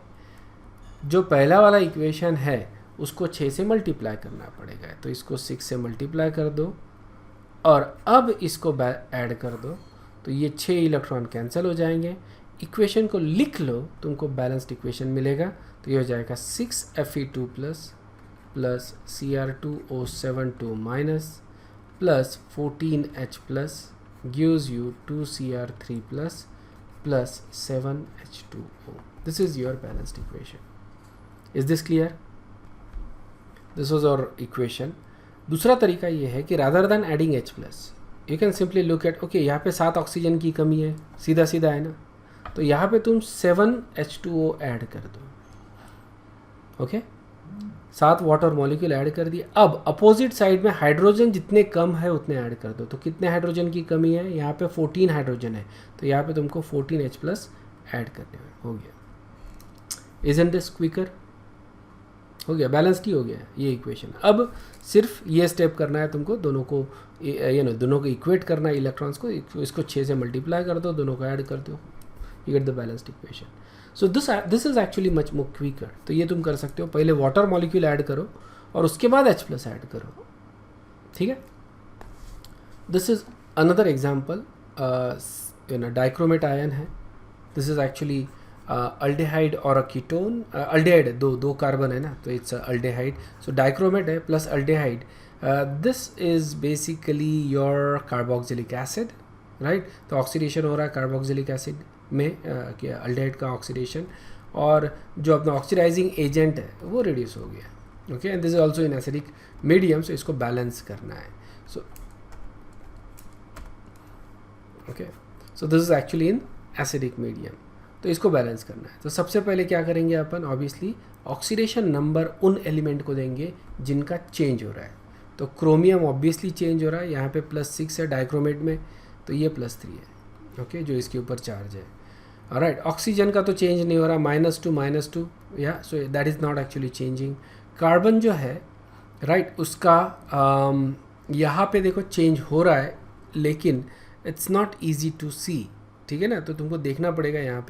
जो पहला वाला इक्वेशन है उसको 6 से मल्टीप्लाई करना पड़ेगा. तो इसको 6 से मल्टीप्लाई कर दो और अब इसको ऐड कर दो, तो ये 6 इलेक्ट्रॉन कैंसिल हो जाएंगे. इक्वेशन को लिख लो, तुमको बैलेंस्ड इक्वेशन मिलेगा. तो ये हो जाएगा 6Fe2 plus Cr2O72 minus plus 14H plus gives you 2Cr3 plus 7H2O. This is your balanced equation. Is this clear? This was our equation. दूसरा तरीका ये है कि rather than adding H plus, you can simply look at okay, यहाँ पे 7 ऑक्सीजन की कमी है, सीधा सीधा है ना, तो यहाँ पे तुम 7H2O ऐड कर दो. ओके, 7 वाटर मॉलिक्यूल ऐड कर दिए. अब अपोजिट साइड में हाइड्रोजन जितने कम है उतने ऐड कर दो. तो कितने हाइड्रोजन की कमी है? यहाँ पे 14 हाइड्रोजन है, तो यहाँ पे तुमको 14H प्लस ऐड करने में हो गया. Isn't this quicker? हो गया, बैलेंस्ड ही हो गया ये इक्वेशन. अब सिर्फ ये स्टेप करना है तुमको, दोनों को दोनों को इक्वेट करना है इलेक्ट्रॉन्स को. इसको 6 से मल्टीप्लाई कर दो, दोनों को ऐड कर दो, you get the balanced equation. So this is actually much more quicker. तो ये तुम कर सकते हो, पहले वाटर मॉलिक्यूल ऐड करो और उसके बाद H प्लस ऐड करो. ठीक है, this is another example. Dichromate ion है. दिस इज एक्चुअली अल्डेहाइड और अ कीटोन. अल्डेहाइड है, दो कार्बन है ना, तो इट्स अल्डेहाइड. सो डाइक्रोमेट है plus aldehyde. This is basically your carboxylic acid, right. तो ऑक्सीडेशन हो रहा है कार्बोक्सिलिक एसिड में, अल्डेहाइड का ऑक्सीडेशन, और जो अपना ऑक्सीडाइजिंग एजेंट है वो रिड्यूस हो गया. Okay, and this is also in acidic medium, so इसको बैलेंस करना है. So okay, so this is actually in acidic medium, तो इसको बैलेंस करना है. तो सबसे पहले क्या करेंगे अपन, ऑब्वियसली ऑक्सीडेशन नंबर उन एलिमेंट को देंगे जिनका चेंज हो रहा है. तो क्रोमियम ऑब्वियसली चेंज हो रहा है, यहाँ पे +6 है डाइक्रोमेट में, तो ये +3 है. ओके, जो इसके ऊपर चार्ज है. ऑलराइट, ऑक्सीजन का तो चेंज नहीं हो रहा, -2 या, so that is not actually changing. Carbon जो है राइट, उसका यहाँ पे देखो चेंज हो रहा है, लेकिन इट्स नॉट ईजी टू सी. ठीक है ना, तो तुमको देखना पड़ेगा यहाँ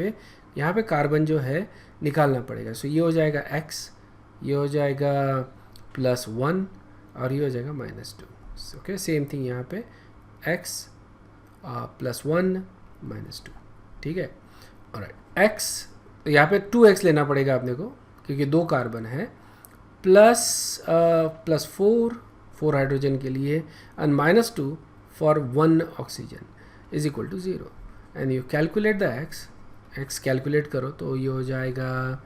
पे कार्बन जो है निकालना पड़ेगा. सो ये हो जाएगा x, ये हो जाएगा +1 और ये हो जाएगा -2. ओके, सेम थिंग यहाँ पे x +1 -2. ठीक है, ऑलराइट. x, तो यहाँ पे 2x लेना पड़ेगा अपने को, क्योंकि 2 कार्बन है, +4 हाइड्रोजन के लिए, and -2 for 1 oxygen is equal to 0. And you calculate the x calculate करो तो ये हो जाएगा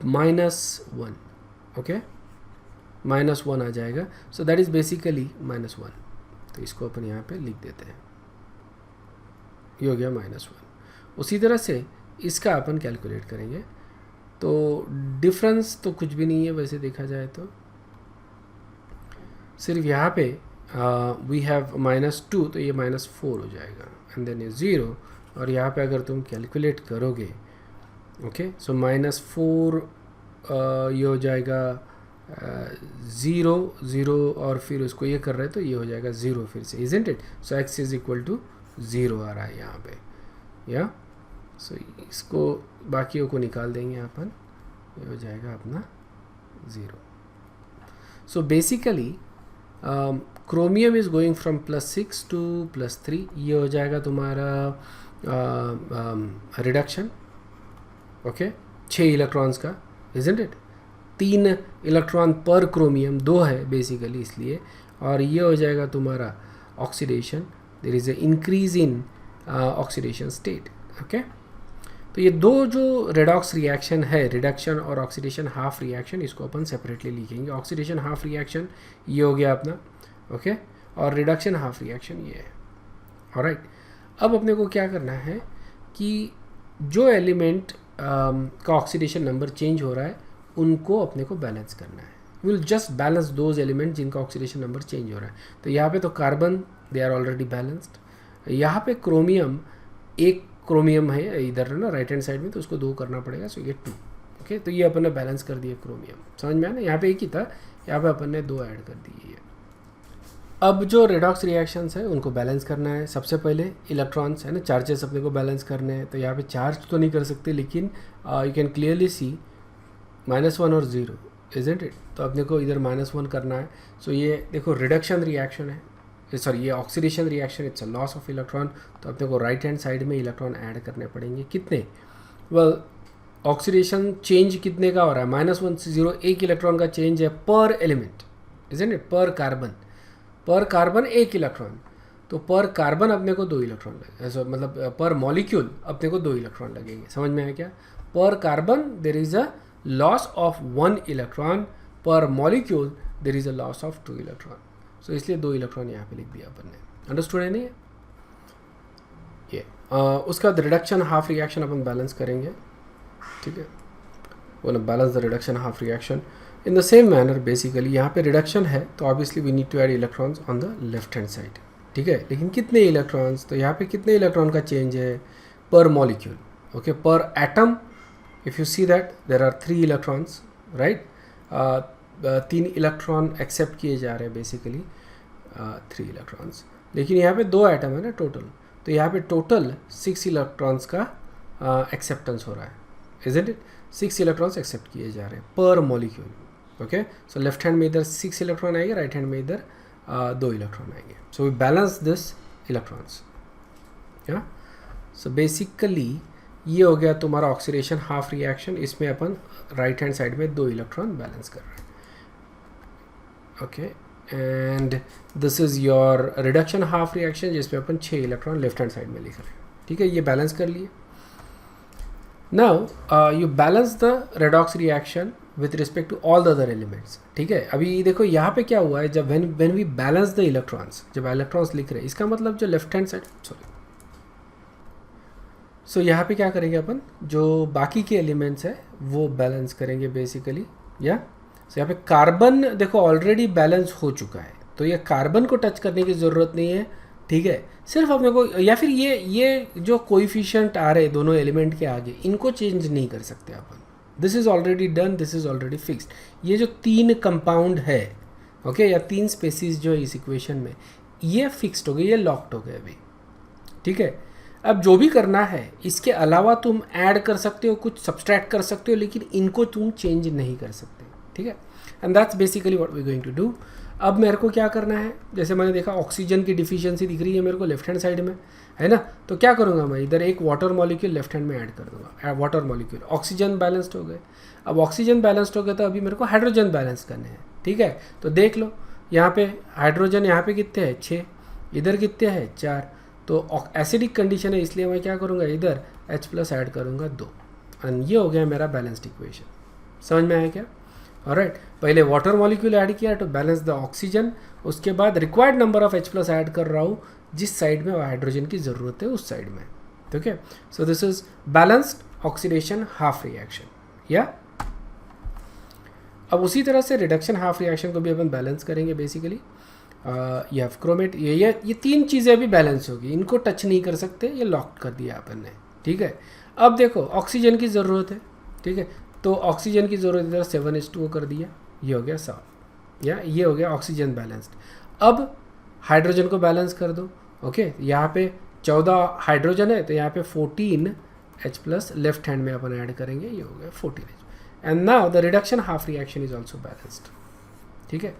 -1. ओके, -1 आ जाएगा. So that is basically -1. तो इसको अपन यहाँ पे लिख देते हैं, ये हो गया -1. उसी तरह से इसका अपन कैलकुलेट करेंगे, तो डिफरेंस तो कुछ भी नहीं है वैसे देखा जाए तो. सिर्फ यहाँ पे वी हैव -2, तो ये -4 हो जाएगा, एंड देन ये 0. और यहाँ पे अगर तुम कैलकुलेट करोगे, ओके, सो -4 ये हो जाएगा 0 और फिर उसको ये कर रहे हैं तो ये हो जाएगा 0 फिर से, isn't it. So x is equal to 0 आ रहा है यहाँ पे, या. सो इसको बाकियों को निकाल देंगे अपन, ये हो जाएगा अपना 0. So basically chromium is going from +6 to +3. ये हो जाएगा तुम्हारा रिडक्शन. ओके, 6 इलेक्ट्रॉन्स का, इजंट इट. 3 इलेक्ट्रॉन पर क्रोमियम, 2 है बेसिकली इसलिए. और ये हो जाएगा तुम्हारा oxidation, there is a increase in oxidation state. Okay, तो ये 2 जो रेडॉक्स रिएक्शन है, रिडक्शन और ऑक्सीडेशन हाफ रिएक्शन, इसको अपन सेपरेटली लिखेंगे. ऑक्सीडेशन हाफ रिएक्शन ये हो गया अपना, ओके, और रिडक्शन हाफ रिएक्शन ये है. ऑलराइट, अब अपने को क्या करना है कि जो एलिमेंट का ऑक्सीडेशन नंबर चेंज हो रहा है उनको अपने को बैलेंस करना है. Will just balance those element जिनका ऑक्सीडेशन नंबर चेंज हो रहा है. तो यहाँ पे तो carbon they are already balanced. यहाँ पे क्रोमियम, एक क्रोमियम है इधर ना राइट हैंड साइड में, तो उसको 2 करना पड़ेगा, सो ये 2. ओके, तो ये अपन ने बैलेंस कर दिया क्रोमियम. समझ में आया ना, यहाँ पे एक ही था, यहाँ पे अपन ने 2 ऐड कर दिए. अब जो रेडॉक्स रिएक्शंस है उनको बैलेंस करना है. सबसे पहले इलेक्ट्रॉन्स है ना, चार्जेस अपने को बैलेंस करने हैं. तो यहाँ पे चार्ज तो नहीं कर सकते, लेकिन यू कैन क्लियरली सी -1 और 0, इजंट इट. तो अपने को इधर -1 करना है. सो ये देखो रिडक्शन रिएक्शन है, सॉरी ये oxidation reaction, it's a loss of electron. तो अपने को राइट हैंड साइड में इलेक्ट्रॉन ऐड करने पड़ेंगे. कितने? वेल, ऑक्सीडेशन चेंज कितने का हो रहा है? -1 से 0, 1 इलेक्ट्रॉन का चेंज है पर एलिमेंट, इजंट इट, पर कार्बन 1 इलेक्ट्रॉन. तो पर कार्बन अपने को 2 इलेक्ट्रॉन लगे, मतलब पर मॉलिक्यूल अपने को 2 इलेक्ट्रॉन लगेंगे. समझ में आया क्या? Per carbon there is a loss of 1 electron, per molecule there is a loss of 2 electron. So इसलिए 2 इलेक्ट्रॉन यहाँ पे लिख दिया अपन ने. अंडरस्टूड है नहीं? ये उसका रिडक्शन हाफ रिएक्शन अपन बैलेंस करेंगे. ठीक है, वो ना balance the reduction half reaction in the same manner. Basically यहाँ पे रिडक्शन है तो obviously we need to add electrons on the left hand side. ठीक है, लेकिन कितने इलेक्ट्रॉन्स? तो यहाँ पे कितने इलेक्ट्रॉन का चेंज है पर मॉलिक्यूल? ओके, पर atom if you see that there are 3 electrons, right. 3 electron accept किए जा रहे हैं बेसिकली, 3 इलेक्ट्रॉन्स. लेकिन यहाँ पे 2 एटम है ना टोटल, तो यहाँ पे टोटल 6 इलेक्ट्रॉन्स का एक्सेप्टेंस हो रहा है, इजंट इट. 6 इलेक्ट्रॉन्स एक्सेप्ट किए जा रहे हैं पर molecule. Okay, so left hand में इधर 6 इलेक्ट्रॉन आएंगे, राइट हैंड में इधर 2 इलेक्ट्रॉन आएंगे. So we balance this electrons. या, सो बेसिकली ये हो गया तुम्हारा ऑक्सीडेशन हाफ रिएक्शन. इसमें अपन राइट हैंड साइड में 2 इलेक्ट्रॉन बैलेंस कर रहे हैं. Okay, and this is your reduction half reaction जिसमें अपन 6 इलेक्ट्रॉन लेफ्ट हैंड साइड में लिख रहे हैं. ठीक है, ये बैलेंस कर लिए. Now you balance the redox reaction with respect to all the other elements. ठीक है, अभी देखो यहाँ पे क्या हुआ है, जब when we balance the electrons, जब इलेक्ट्रॉन्स लिख रहे हैं, इसका मतलब जो लेफ्ट हैंड साइड, सो यहाँ पे क्या करेंगे अपन, जो बाकी के एलिमेंट्स है वो बैलेंस करेंगे बेसिकली. या सो यहाँ पे कार्बन देखो ऑलरेडी बैलेंस हो चुका है, तो ये कार्बन को टच करने की ज़रूरत नहीं है. ठीक है, सिर्फ अपने को, या फिर ये जो कोइफिशिएंट आ रहे दोनों एलिमेंट के आगे, इनको चेंज नहीं कर सकते अपन. This is already done, this is already fixed. ये जो 3 कंपाउंड है, ओके, या 3 स्पेसीज जो है इस इक्वेशन में, ये फिक्स्ड हो गए, ये लॉक्ड हो गए अभी. ठीक है, अब जो भी करना है इसके अलावा तुम ऐड कर सकते हो, कुछ सब्सट्रैक्ट कर सकते हो, लेकिन इनको तुम चेंज नहीं कर सकते. ठीक है, and that's basically what we going to do. अब मेरे को क्या करना है, जैसे मैंने देखा ऑक्सीजन की डिफिशियंसी दिख रही है मेरे को लेफ्ट हैंड साइड में, है ना, तो क्या करूँगा मैं, इधर एक वाटर मॉलिक्यूल लेफ्ट हैंड में ऐड कर दूंगा, वाटर मॉलिक्यूल. ऑक्सीजन बैलेंस्ड हो गए. अब ऑक्सीजन बैलेंस्ड हो गए तो अभी मेरे को हाइड्रोजन बैलेंस करने हैं. ठीक है, तो देख लो यहाँ पे हाइड्रोजन यहाँ पे कितने हैं, 6, इधर कितने हैं, 4. तो एसिडिक कंडीशन है, इसलिए मैं क्या करूँगा, इधर H+ ऐड करूँगा 2, एंड ये हो गया मेरा बैलेंस्ड इक्वेशन. समझ में आया क्या? ऑलराइट, पहले वाटर मॉलिक्यूल ऐड किया टू बैलेंस द ऑक्सीजन, उसके बाद required number of H+ add कर रहा हूँ जिस साइड में हाइड्रोजन की ज़रूरत है उस साइड में. ठीक है, so this is balanced oxidation half reaction. या अब उसी तरह से रिडक्शन हाफ रिएक्शन को भी अपन बैलेंस करेंगे बेसिकली. ये क्रोमेट, ये 3 चीज़ें अभी बैलेंस होगी, इनको टच नहीं कर सकते, ये लॉक कर दिया अपन ने. ठीक है, अब देखो ऑक्सीजन की ज़रूरत है. ठीक है, तो ऑक्सीजन की ज़रूरत इधर 7H2O कर दिया, ये हो गया 7, या ये हो गया ऑक्सीजन बैलेंस्ड. अब हाइड्रोजन को बैलेंस कर दो. ओके, यहाँ पे 14 हाइड्रोजन है तो यहाँ पे 14H+ लेफ्ट हैंड में अपन ऐड करेंगे, ये हो गया 14H. And now the reduction half reaction is also balanced. ठीक है,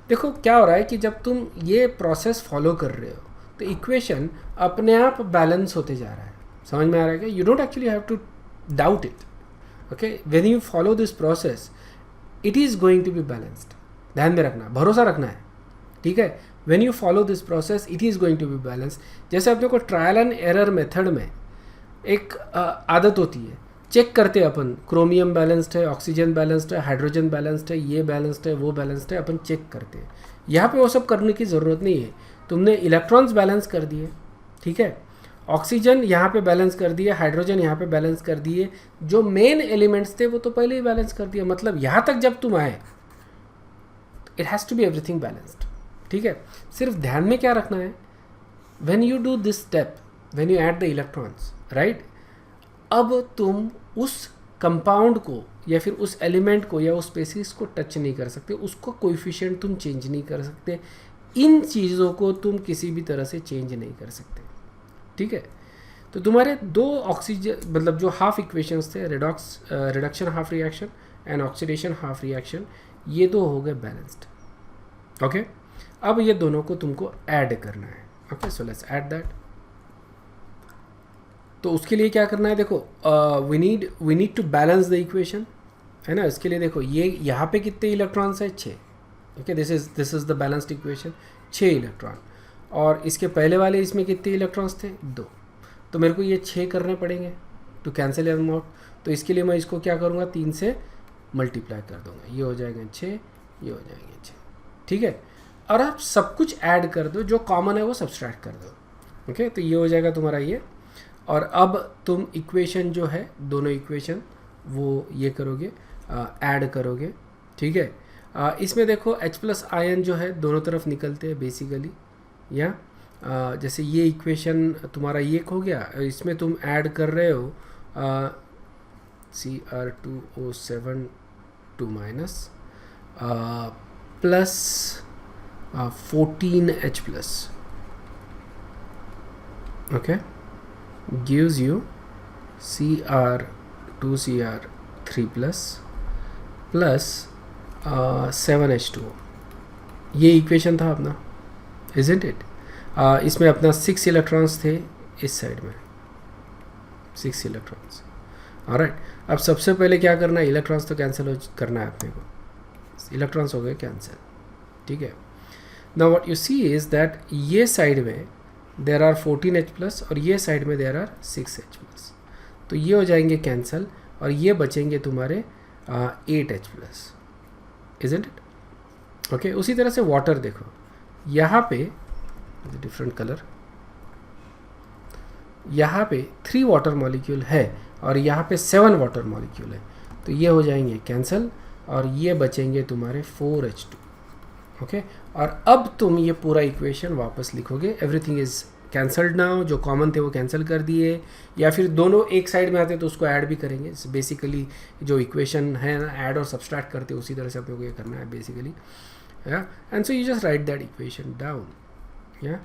देखो क्या हो रहा है कि जब तुम ये प्रोसेस फॉलो कर रहे हो तो इक्वेशन अपने आप बैलेंस होते जा रहा है. समझ में आ रहा है क्या? You don't actually have to doubt it. Okay, when you follow this process it is going to be balanced. ध्यान में रखना, भरोसा रखना है. ठीक है, when you follow this process it is going to be balanced. जैसे अपने को ट्रायल एंड एरर मेथड में एक आदत होती है, चेक करते हैं अपन, क्रोमियम बैलेंस्ड है, ऑक्सीजन बैलेंस्ड है, हाइड्रोजन बैलेंस्ड है, ये बैलेंस्ड है, वो बैलेंस्ड है, अपन चेक करते हैं. यहाँ पे वो सब करने की ज़रूरत नहीं है. तुमने इलेक्ट्रॉन्स बैलेंस कर दिए, ठीक है, ऑक्सीजन यहाँ पे बैलेंस कर दिए, हाइड्रोजन यहाँ पे बैलेंस कर दिए, जो मेन एलिमेंट्स थे वो तो पहले ही बैलेंस कर दिया. मतलब यहाँ तक जब तुम आए it has to be everything balanced. ठीक है, सिर्फ ध्यान में क्या रखना है, when you do this step, when you add the electrons, right, अब तुम उस कंपाउंड को या फिर उस एलिमेंट को या उस स्पेसिस को टच नहीं कर सकते, उसको कोएफिशिएंट तुम चेंज नहीं कर सकते, इन चीज़ों को तुम किसी भी तरह से चेंज नहीं कर सकते. ठीक है, तो तुम्हारे 2 ऑक्सीजन मतलब जो हाफ इक्वेशंस थे, reduction half reaction and oxidation half reaction, ये 2 हो गए बैलेंस्ड. ओके, अब ये दोनों को तुमको ऐड करना है. Okay, so let's add that. तो उसके लिए क्या करना है, देखो we need to balance the equation, है ना. इसके लिए देखो ये यहाँ पे कितने इलेक्ट्रॉन्स है, 6. Okay, this is the balanced equation, 6 electron. और इसके पहले वाले इसमें कितने इलेक्ट्रॉन्स थे, 2. तो मेरे को ये 6 करने पड़ेंगे टू कैंसिल एम आउट. तो इसके लिए मैं इसको क्या करूँगा, 3 से मल्टीप्लाई कर दूँगा, ये हो जाएगा 6, ये हो जाएंगे 6. ठीक है, और आप सब कुछ ऐड कर दो, जो कॉमन है वो सब्सट्रैक्ट कर दो. ओके, तो ये हो जाएगा तुम्हारा ये. और अब तुम इक्वेशन जो है, दोनों इक्वेशन वो ये करोगे, ऐड करोगे. ठीक है, इसमें देखो H+ आयन जो है दोनों तरफ निकलते हैं बेसिकली. या जैसे ये इक्वेशन तुम्हारा ये हो गया, इसमें तुम ऐड कर रहे हो Cr2O7 2- plus 14H+. Okay, gives you Cr2Cr3 plus 7H2O. ये इक्वेशन था अपना, isn't it? इसमें अपना 6 इलेक्ट्रॉन्स थे इस साइड में, 6 इलेक्ट्रॉन्स. ऑलराइट, अब सबसे पहले क्या करना है, इलेक्ट्रॉन्स तो कैंसिल करना है अपने को, इलेक्ट्रॉन्स हो गए कैंसिल. ठीक है, now what you see is that ये साइड में देर आर 14H+ और ये साइड में देर आर 6H+. तो तो ये हो जाएंगे कैंसल और ये बचेंगे तुम्हारे 8H plus, isn't it? Okay, उसी तरह से वाटर देखो, यहाँ पे डिफरेंट कलर, यहाँ पे 3 वाटर मॉलिक्यूल है और यहाँ पे 7 वाटर मॉलिक्यूल है, तो ये हो जाएंगे कैंसल और ये बचेंगे तुम्हारे 4H2। ओके, और अब तुम ये पूरा इक्वेशन वापस लिखोगे, एवरीथिंग इज कैंसल्ड नाउ, जो कॉमन थे वो कैंसिल कर दिए, या फिर दोनों एक साइड में आते तो उसको ऐड भी करेंगे। बेसिकली जो इक्वेशन है ना, ऐड और सब्सट्रैक्ट करते उसी तरह से अपने को ये करना है बेसिकली, या and so you just write that equation down, या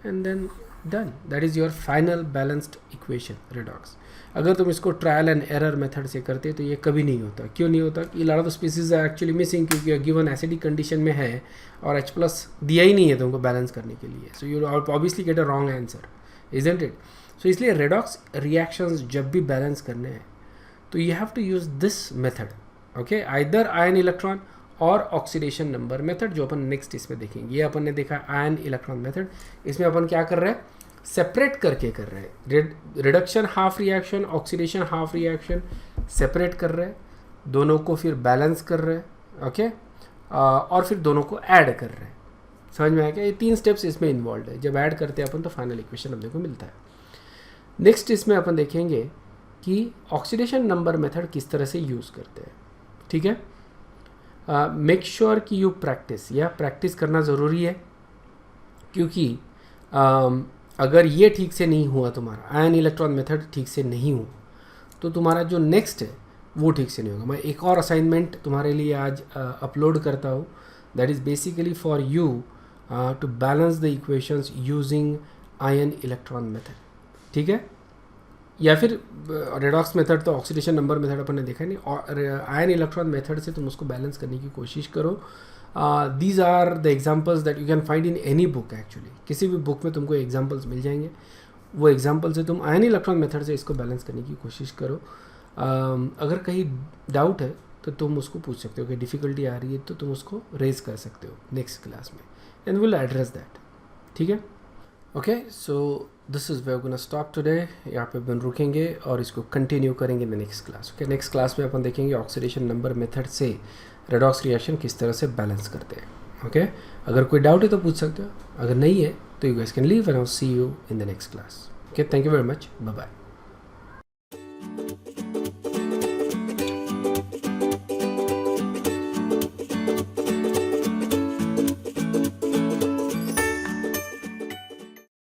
and then done, that is your final balanced equation redox. अगर तुम इसको ट्रायल एंड एरर मेथड से करते तो ये कभी नहीं होता। क्यों नहीं होता? कि lot of species are actually missing, क्योंकि गिवन एसिडिक कंडीशन में है और H प्लस दिया ही नहीं है तुमको बैलेंस करने के लिए, so you obviously get a wrong answer, isn't it? So इसलिए रेडॉक्स रिएक्शंस जब भी बैलेंस करने हैं तो you have to use this method, okay, either ion electron और ऑक्सीडेशन नंबर मेथड, जो अपन नेक्स्ट इसमें देखेंगे। ये अपन ने देखा आयन इलेक्ट्रॉन मेथड, इसमें अपन क्या कर रहे हैं, सेपरेट करके कर रहे हैं, reduction half reaction, oxidation half reaction, separate कर रहे हैं, दोनों को फिर बैलेंस कर रहे हैं, ओके, और फिर दोनों को ऐड कर रहे हैं। समझ में आया क्या? ये 3 स्टेप्स इसमें इन्वॉल्व है। जब ऐड करते हैं अपन तो फाइनल इक्वेशन अपने को मिलता है। नेक्स्ट इसमें अपन देखेंगे कि ऑक्सीडेशन नंबर मेथड किस तरह से यूज़ करते हैं, ठीक है? मेक श्योर कि यू प्रैक्टिस, या प्रैक्टिस करना ज़रूरी है, क्योंकि अगर ये ठीक से नहीं हुआ, तुम्हारा आयन इलेक्ट्रॉन मेथड ठीक से नहीं हुआ, तो तुम्हारा जो नेक्स्ट है वो ठीक से नहीं होगा। मैं एक और असाइनमेंट तुम्हारे लिए आज अपलोड करता हूँ, that is basically for you to balance the equations using ion electron method, ठीक है? या फिर रेडॉक्स मेथड तो ऑक्सीडेशन नंबर मेथड अपन ने देखा नहीं, और आयन इलेक्ट्रॉन मेथड से तुम उसको बैलेंस करने की कोशिश करो। These are the examples that you can find in any book actually, किसी भी बुक में तुमको एग्जाम्पल्स मिल जाएंगे। वो एग्जाम्पल से तुम आयन इलेक्ट्रॉन मेथड से इसको बैलेंस करने की कोशिश करो। अगर कहीं डाउट है तो तुम उसको पूछ सकते हो, कि डिफ़िकल्टी आ रही है तो तुम उसको रेज कर सकते हो नेक्स्ट क्लास में, एंड विल एड्रेस दैट, ठीक है? Okay, so this is way gonna stop today, यहाँ पे अपन रुकेंगे और इसको कंटिन्यू करेंगे इन the next class. Okay, next class में अपन देखेंगे ऑक्सीडेशन नंबर मेथड से रेडॉक्स रिएक्शन किस तरह से बैलेंस करते हैं। ओके, अगर कोई डाउट है तो पूछ सकते हो, अगर नहीं है तो you guys can leave and I will see you in the next class. Okay, thank you very much, bye bye.